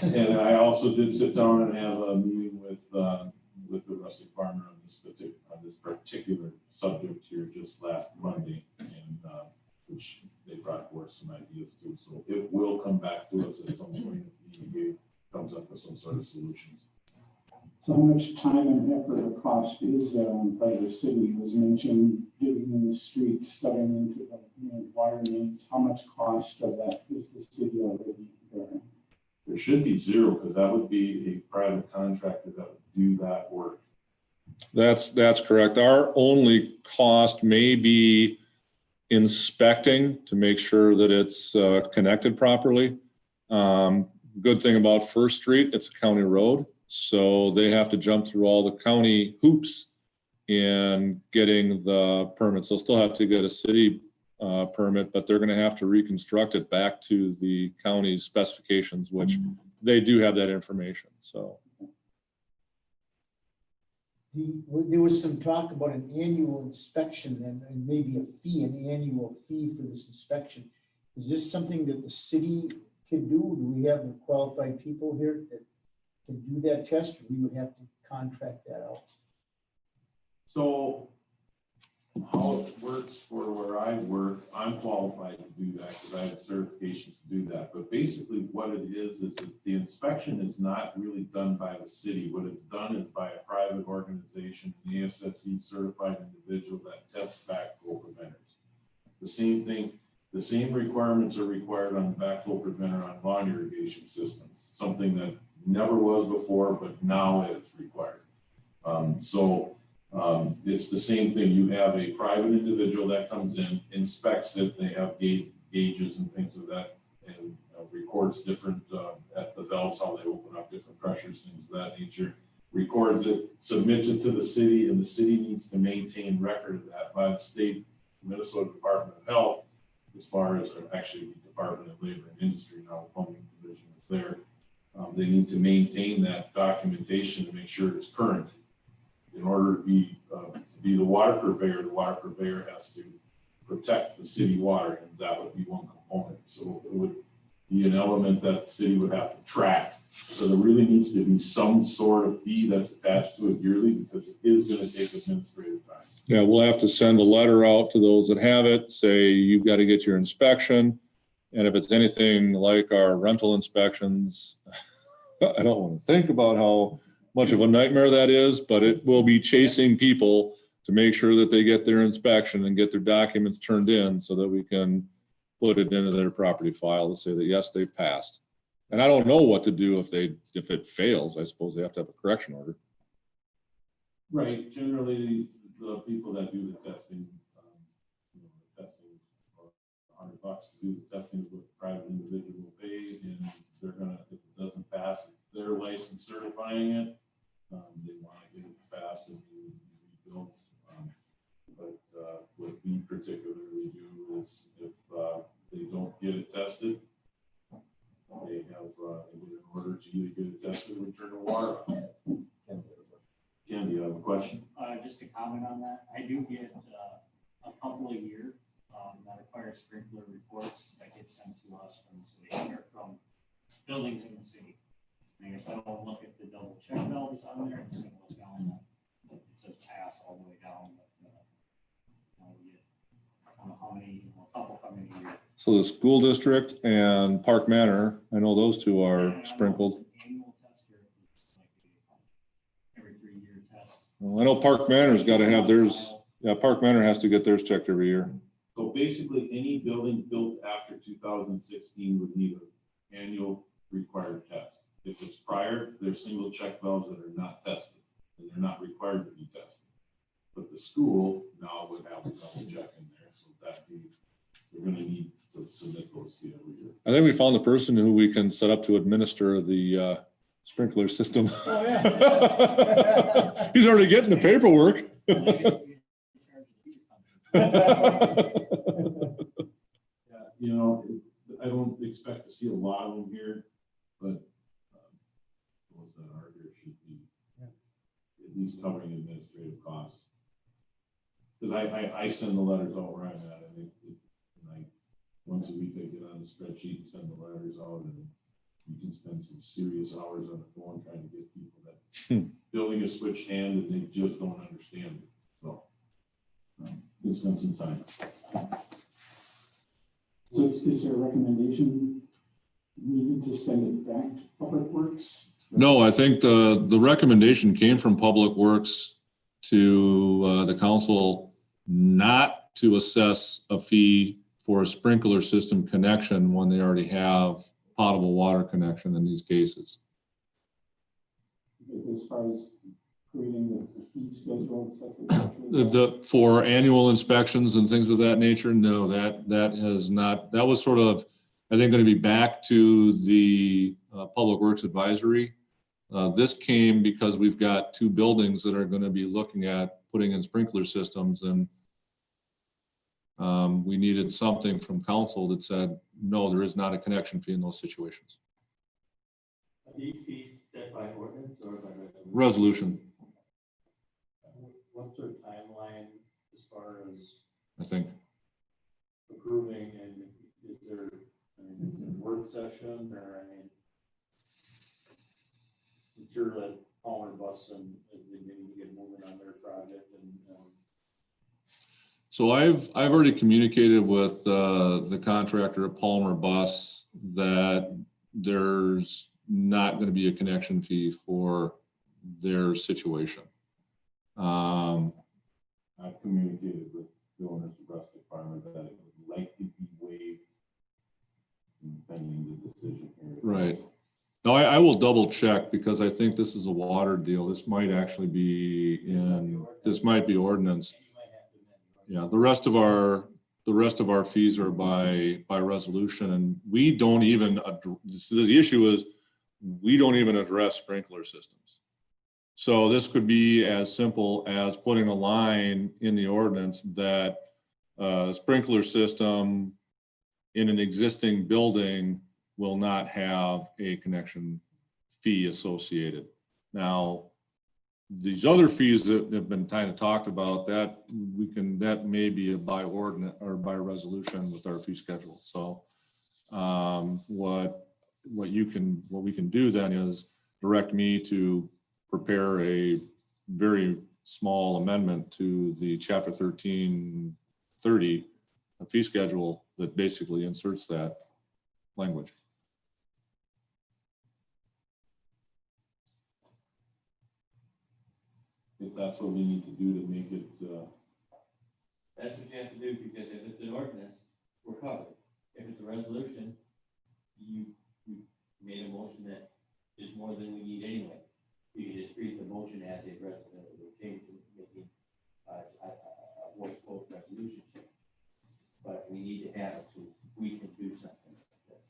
And I also did sit down and have a meeting with the Rustic Farmer on this particular subject here just last Monday, and which they brought forth some ideas too. So it will come back to us at some point if the EDA comes up with some sort of solutions. So how much time and effort or cost is there on part of the city? It was mentioned digging in the streets, stubbing into the wire mains. How much cost of that is the city already bearing? There should be zero, because that would be a private contractor that would do that work. That's correct. Our only cost may be inspecting to make sure that it's connected properly. Good thing about First Street, it's a county road. So they have to jump through all the county hoops in getting the permits. They'll still have to get a city permit, but they're going to have to reconstruct it back to the county's specifications, which they do have that information. So There was some talk about an annual inspection and maybe an annual fee for this inspection. Is this something that the city can do? Do we have the qualified people here that can do that test, or we would have to contract that out? So how it works for where I work, I'm qualified to do that because I have certifications to do that. But basically what it is that the inspection is not really done by the city. What it's done is by a private organization, an ASSE certified individual that tests backflow preventers. The same thing, the same requirements are required on the backflow preventer on lawn irrigation systems, something that never was before, but now is required. So It's the same thing. You have a private individual that comes in, inspects it, they have gauges and things of that, and records different, at the valves, how they open up, different pressures, things of that nature. Records it, submits it to the city, and the city needs to maintain record of that by the state Minnesota Department of Health, as far as, or actually the Department of Labor and Industry, now the plumbing division is there. They need to maintain that documentation to make sure it's current. In order to be the water purveyor has to protect the city water, and that would be one component. So it would be an element that the city would have to track. So there really needs to be some sort of fee that's attached to it yearly, because it is going to take administrative time. Yeah, we'll have to send a letter out to those that have it, say you've got to get your inspection. And if it's anything like our rental inspections, I don't want to think about how much of a nightmare that is, but it will be chasing people to make sure that they get their inspection and get their documents turned in so that we can put it into their property file to say that, yes, they've passed. And I don't know what to do if it fails. I suppose they have to have a correction order. Right, generally, the people that do the testing, the testing for $100 to do the testing is what the private individual will pay, and they're gonna, if it doesn't pass, if they're licensed certifying it, they want to get it passed and we build. But what we particularly do is if they don't get it tested, they have in order to either get it tested or turn the water on. Ken, do you have a question? Just to comment on that, I do get a couple a year that require sprinkler reports that get sent to us from the city or from buildings in the city. I guess I don't look at the double check valves on there. I'm just gonna look down that it says pass all the way down. But, we get, I don't know how many, a couple come in a year. So the school district and Park Manor, I know those two are And I don't know if sprinkled. it's an annual test or if it's like every 3-year test. Oh, I know Park Manor's got to have theirs. Yeah, Park Manor has to get theirs checked every year. So basically, any building built after 2016 would need an annual required test. If it's prior, there's single check valves that are not tested, and they're not required to be tested. But the school now would have a double check in there, so that they're gonna need to submit those to you every year. I think we found the person who we can set up to administer the sprinkler system. Oh, yeah. He's already getting the paperwork. Yeah, I don't expect to see a lot of them here, but those that are here should be at least covering administrative costs. Because I send the letters out where I'm at, and once a week I get on the spreadsheet and send the letters out, and you can spend some serious hours on the phone trying to get people that building a switched hand and they just don't understand it. So you spend some time. So is there a recommendation needed to send it back to Public Works? No, I think the recommendation came from Public Works to the council not to assess a fee for a sprinkler system connection when they already have potable water connection in these cases. As far as creating the fee schedule, et cetera. For annual inspections and things of that nature, no, that has not, that was sort of, I think, going to be back to the Public Works Advisory. This came because we've got 2 buildings that are going to be looking at putting in sprinkler systems, and we needed something from council that said, no, there is not a connection fee in those situations. Are these fees set by ordinance or by Resolution, What's our timeline as far as I think. approving, and is there, a work session, or, I'm sure that Palmer Bus and they need to get moving on their project, and, So I've already communicated with the contractor at Palmer Bus that there's not going to be a connection fee for their situation. I've communicated with the owners of Russ Farmer that it would likely be waived pending the decision here. Right. No, I will double check because I think this is a water deal. This might actually be this might be ordinance. Yeah, the rest of our fees are by resolution, and we don't even, the issue is, we don't even address sprinkler systems. So this could be as simple as putting a line in the ordinance that a sprinkler system in an existing building will not have a connection fee associated. Now, these other fees that have been kind of talked about, that may be by ordinance or by resolution with our fee schedule. So what we can do then is direct me to prepare a very small amendment to the chapter 1330 fee schedule that basically inserts that language. If that's what we need to do to make it, That's what you have to do, because if it's an ordinance, we're covered. If it's a resolution, you made a motion that is more than we need anyway. You can just treat the motion as a change, making a voice vote resolution. But we need to have it so we can do something like this.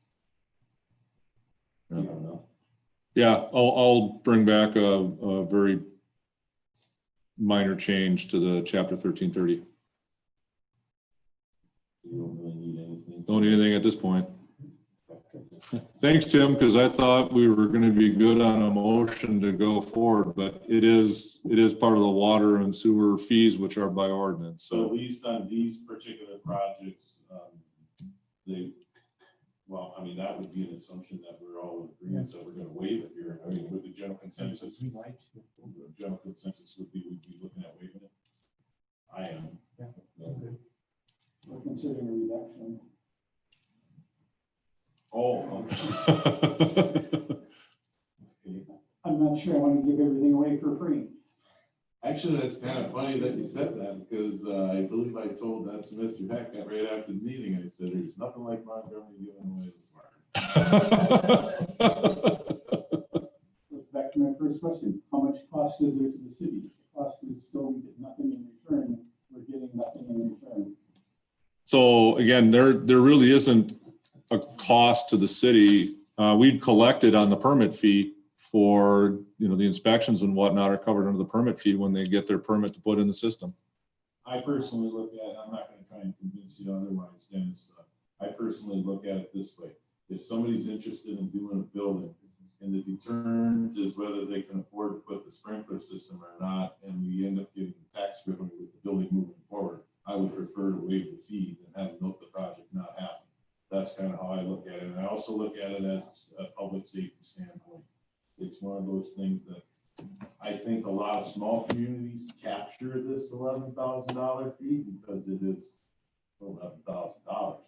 I don't know. Yeah, I'll bring back a very minor change to the chapter 1330. You don't really need anything. Don't need anything at this point. Thanks, Tim, because I thought we were going to be good on a motion to go forward, but it is part of the water and sewer fees, which are by ordinance. So at So least on these particular projects, that would be an assumption that we're all in agreement, so we're gonna waive it here. I mean, with the general consensus, the general consensus would be, we'd be looking at waiving it. I am. We're considering a reduction. Oh. I'm not sure I want to give everything away for free. Actually, that's kind of funny that you said that, because I believe I told that to Mr. Heck right after the meeting. I said, there's nothing like Montgomery giving away this market. Goes back to my first question. How much cost is there to the city? The cost is still, we get nothing in return. We're getting nothing in return. So again, there really isn't a cost to the city. We'd collected on the permit fee for, the inspections and whatnot are covered under the permit fee when they get their permit to put in the system. I personally look at it, I'm not gonna try and convince you otherwise, Dennis. I personally look at it this way. If somebody's interested in doing a building and the deterrent is whether they can afford to put the sprinkler system or not, and we end up getting the tax revenue with the building moving forward, I would prefer to waive the fee than have the project not happen. That's kind of how I look at it. And I also look at it as a public safety standpoint. It's one of those things that I think a lot of small communities capture this $11,000 fee because it is $11,000.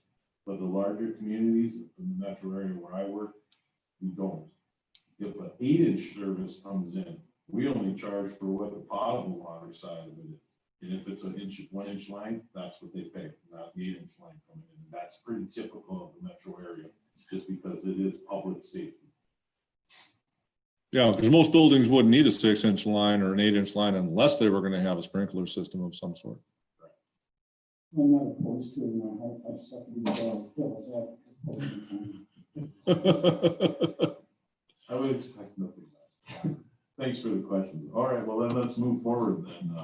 But the larger communities in the metro area where I work, we don't. If an 8-inch service comes in, we only charge for what the potable water side of it is. And if it's an 1-inch line, that's what they pay, not the 8-inch line coming in. That's pretty typical of the metro area, just because it is public safety. Yeah, because most buildings wouldn't need a 6-inch line or an 8-inch line unless they were going to have a sprinkler system of some sort. I'm not opposed to it in my heart. I just have to be devil's advocate. I would expect nothing less. Thanks for the question. All right, well then let's move forward then.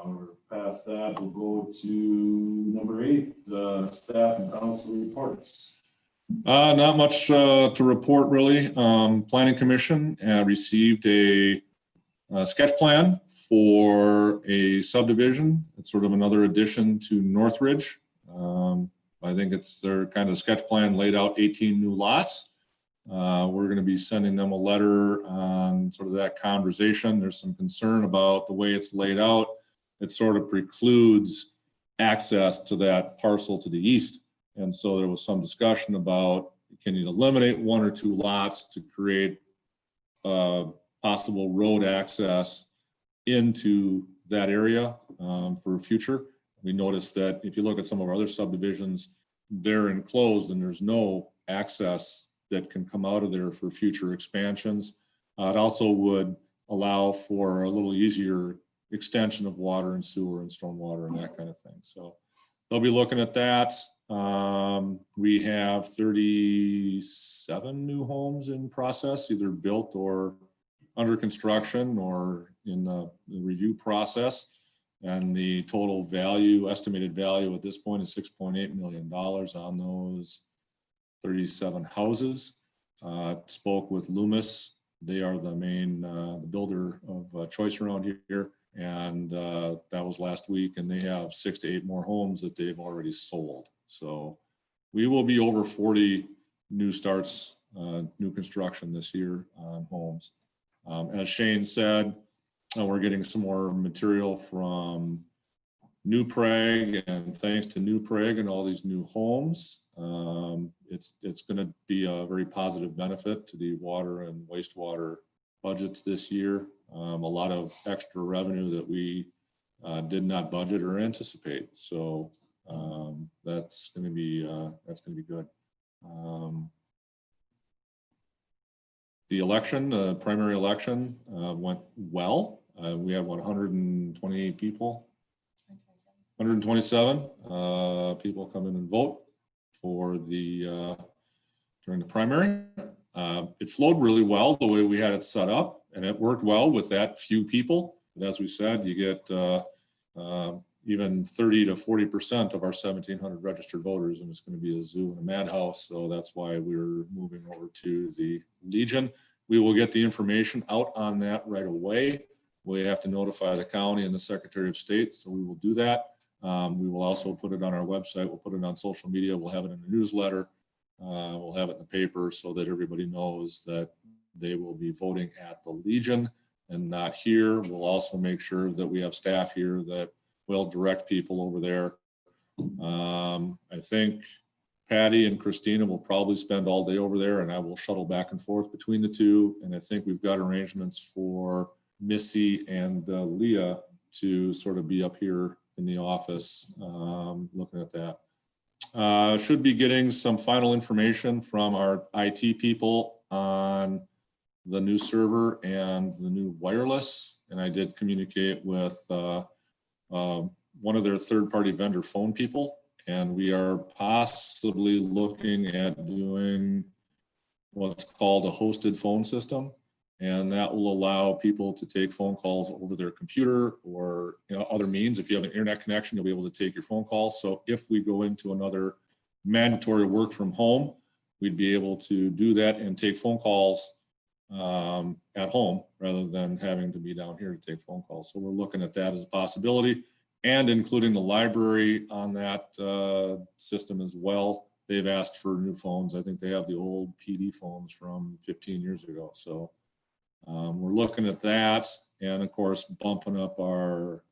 We're past that. We'll go to number 8, staff and council reports. Not much to report really. Planning Commission received a sketch plan for a subdivision. It's sort of another addition to Northridge. I think it's their kind of sketch plan laid out 18 new lots. We're going to be sending them a letter on sort of that conversation. There's some concern about the way it's laid out. It sort of precludes access to that parcel to the east. And so there was some discussion about, can you eliminate 1 or 2 lots to create possible road access into that area for future. We noticed that if you look at some of our other subdivisions, they're enclosed and there's no access that can come out of there for future expansions. It also would allow for a little easier extension of water and sewer and stormwater and that kind of thing. So they'll be looking at that. We have 37 new homes in process, either built or under construction or in the review process. And the total value, estimated value at this point is $6.8 million on those 37 houses. Spoke with Loomis. They are the main the builder of choice around here. And that was last week, and they have 6 to 8 more homes that they've already sold. So we will be over 40 new starts, new construction this year on homes. As Shane said, we're getting some more material from New Prague, and thanks to New Prague and all these new homes, it's going to be a very positive benefit to the water and wastewater budgets this year. A lot of extra revenue that we did not budget or anticipate. So that's going to be good. The election, the primary election went well. We had 128 people, 127 people come in and vote for the during the primary. It flowed really well the way we had it set up, and it worked well with that few people. And as we said, you get even 30 to 40% of our 1,700 registered voters, and it's going to be a zoo and a madhouse. So that's why we're moving over to the Legion. We will get the information out on that right away. We have to notify the county and the Secretary of State, so we will do that. We will also put it on our website. We'll put it on social media. We'll have it in the newsletter. We'll have it in the paper so that everybody knows that they will be voting at the Legion and not here. We'll also make sure that we have staff here that will direct people over there. I think Patty and Christina will probably spend all day over there, and I will shuttle back and forth between the two. And I think we've got arrangements for Missy and Leah to sort of be up here in the office looking at that. Should be getting some final information from our IT people on the new server and the new wireless. And I did communicate with one of their third-party vendor phone people, and we are possibly looking at doing what's called a hosted phone system. And that will allow people to take phone calls over their computer or other means. If you have an internet connection, you'll be able to take your phone calls. So if we go into another mandatory work from home, we'd be able to do that and take phone calls at home rather than having to be down here to take phone calls. So we're looking at that as a possibility, and including the library on that system as well. They've asked for new phones. I think they have the old PD phones from 15 years ago. So we're looking at that, and of course bumping up our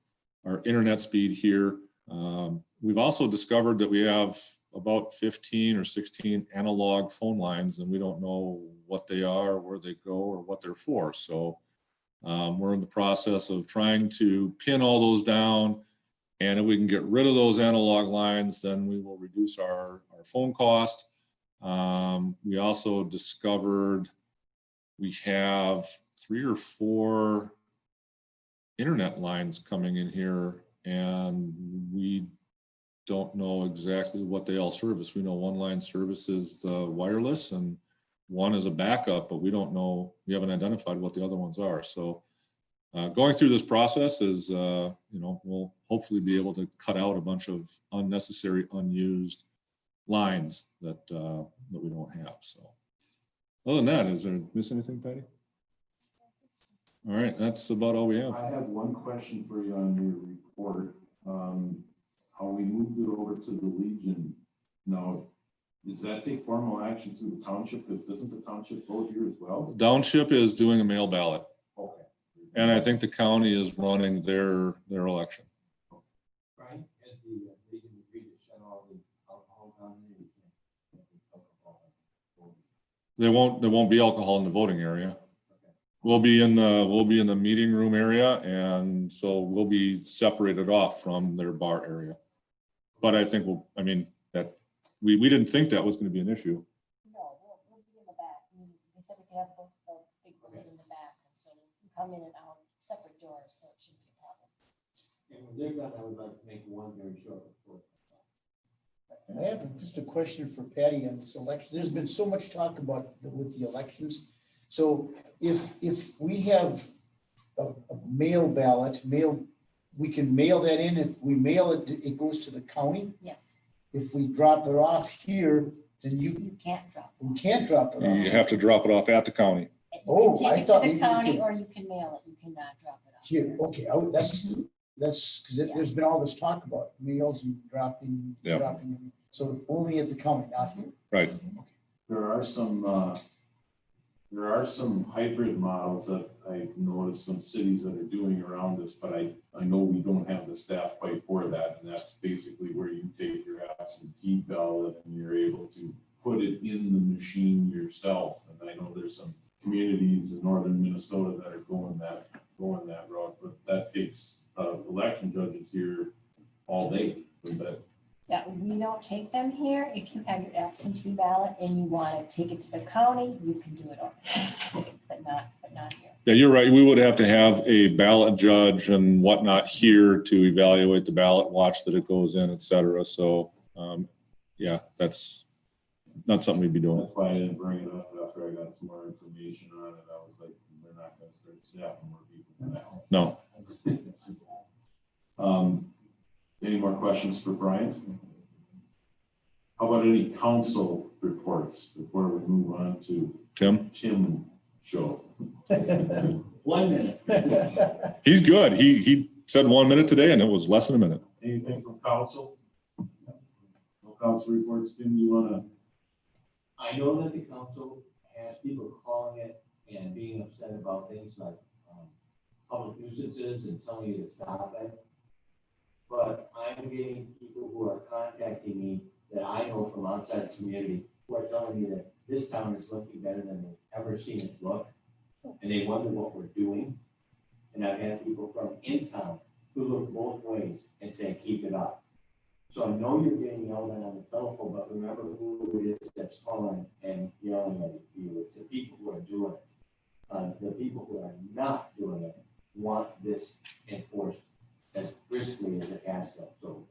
internet speed here. We've also discovered that we have about 15 or 16 analog phone lines, and we don't know what they are, where they go, or what they're for. So we're in the process of trying to pin all those down, and if we can get rid of those analog lines, then we will reduce our phone cost. We also discovered we have 3 or 4 internet lines coming in here, and we don't know exactly what they all service. We know one line services the wireless and one is a backup, but we don't know, we haven't identified what the other ones are. So going through this process is, we'll hopefully be able to cut out a bunch of unnecessary, unused lines that we don't have. So other than that, is there miss anything, Patty? All right, that's about all we have. I have one question for you on your report. How we moved it over to the Legion. Now, does that take formal action through the township? Because doesn't the township vote here as well? Township is doing a mail ballot. Okay. And I think the county is running their election. Right, as the Legion agreed to shut all the alcohol down there. There won't be alcohol in the voting area. We'll be in the meeting room area, and so we'll be separated off from their bar area. But I think that we didn't think that was going to be an issue. No, we'll be in the come in and out separate doors, so it shouldn't be a problem. And when they're done, I would like to make one very short report. I have just a question for Patty on this election. There's been so much talk about with the elections. So if we have a mail ballot, we can mail that in. If we mail it, it goes to the county. Yes, If we drop it off here, then you can't drop. we can't drop it You off have to drop it off at the county. Oh, You I can take it to thought the maybe you county could- or you can mail it. You cannot drop it off. here. Okay, that's because there's been all this talk about mails and dropping. Yeah. them. So only at the county, not here. Right. There are some hybrid models that I've noticed some cities that are doing around us, but I know we don't have the staff quite for that. And that's basically where you take your absentee ballot and you're able to put it in the machine yourself. And I know there's some communities in northern Minnesota that are going that route, but that takes election judges here all day. But Yeah, we don't take them here. If you have your absentee ballot and you want to take it to the county, you can do it over there, but not here. Yeah, you're right. We would have to have a ballot judge and whatnot here to evaluate the ballot, watch that it goes in, et cetera. So, yeah, that's not something we'd be doing. that's why I didn't bring it up after I got some more information on it. I was like, they're not gonna start staffing more people for that. No. Any more questions for Brian? How about any council reports before we move on to Tim? Tim show? 1 minute. He's good. He said 1 minute today and it was less than a minute. Anything from council? No council reports, Tim, you wanna? I know that the council has people calling it and being upset about things like public nuisances and telling you to stop it. But I'm getting people who are contacting me that I know from outside the community who are telling me that this town is looking better than they've ever seen it look. And they wonder what we're doing. And I've had people from in town who look both ways and say, keep it up. So I know you're getting yelled at on the telephone, but remember who it is that's calling and yelling at you. It's the people who are doing it. The people who are not doing it want this enforced as briskly as it has to. So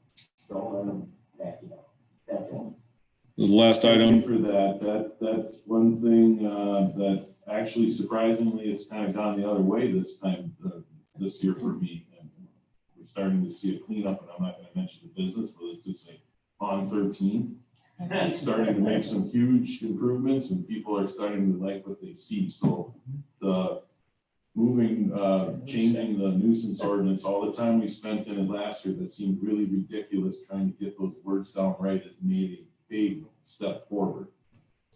don't let them back you up. That's all. This is the last item. For that's one thing that actually surprisingly it's kind of gone the other way this time, this year for me. And we're starting to see a cleanup, and I'm not going to mention the business, but it's just like on 13. It's starting to make some huge improvements, and people are starting to like what they see. So the changing the nuisance ordinance, all the time we spent in it last year that seemed really ridiculous trying to get those words down right has made a big step forward.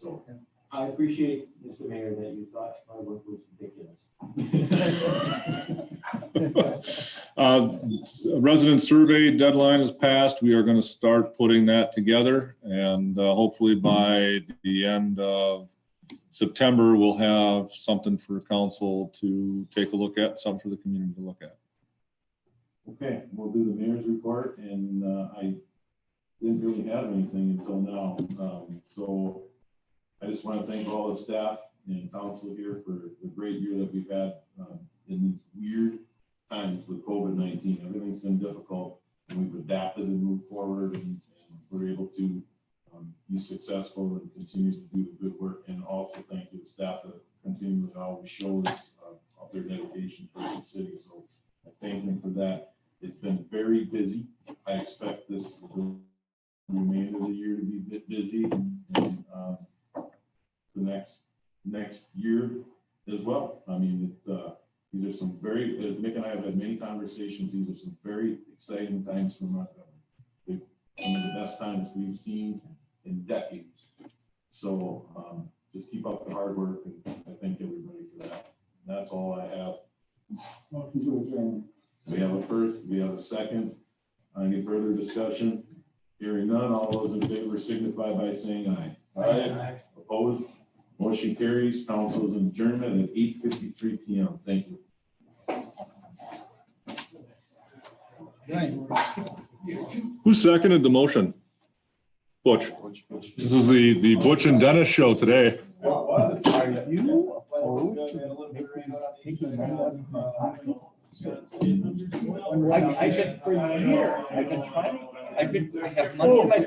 So I appreciate, Mr. Mayor, that you thought my work was ridiculous. Resident survey deadline is passed. We are going to start putting that together, and hopefully by the end of September, we'll have something for council to take a look at, something for the community to look at. okay, we'll do the mayor's report, and I didn't really have anything until now. So I just want to thank all the staff and council here for the great year that we've had in these weird times with COVID-19. Everything's been difficult, and we've adapted and moved forward, and we're able to be successful and continue to do the good work. And also thank you to staff that continue to always show us of their dedication for the city. So I thank them for that. It's been very busy. I expect the remainder of the year to be a bit busy, and the next year as well. I mean, these are some very, as Mick and I have had many conversations, these are some very exciting times for Montgomery. Some of the best times we've seen in decades. So just keep up the hard work, and I thank everybody for that. And that's all I have. Motion to adjourn. We have a first, we have a second. Any further discussion? Hearing none, all those in favor signify by saying aye. Aye. Opposed? Motion carries. Council is adjournment at 8:53 p.m. Thank you. Who seconded the motion? Butch. This is the Butch and Dennis show today. Are you opposed to taking money out of my pocket. I've been for a year, I've been trying, I have money in my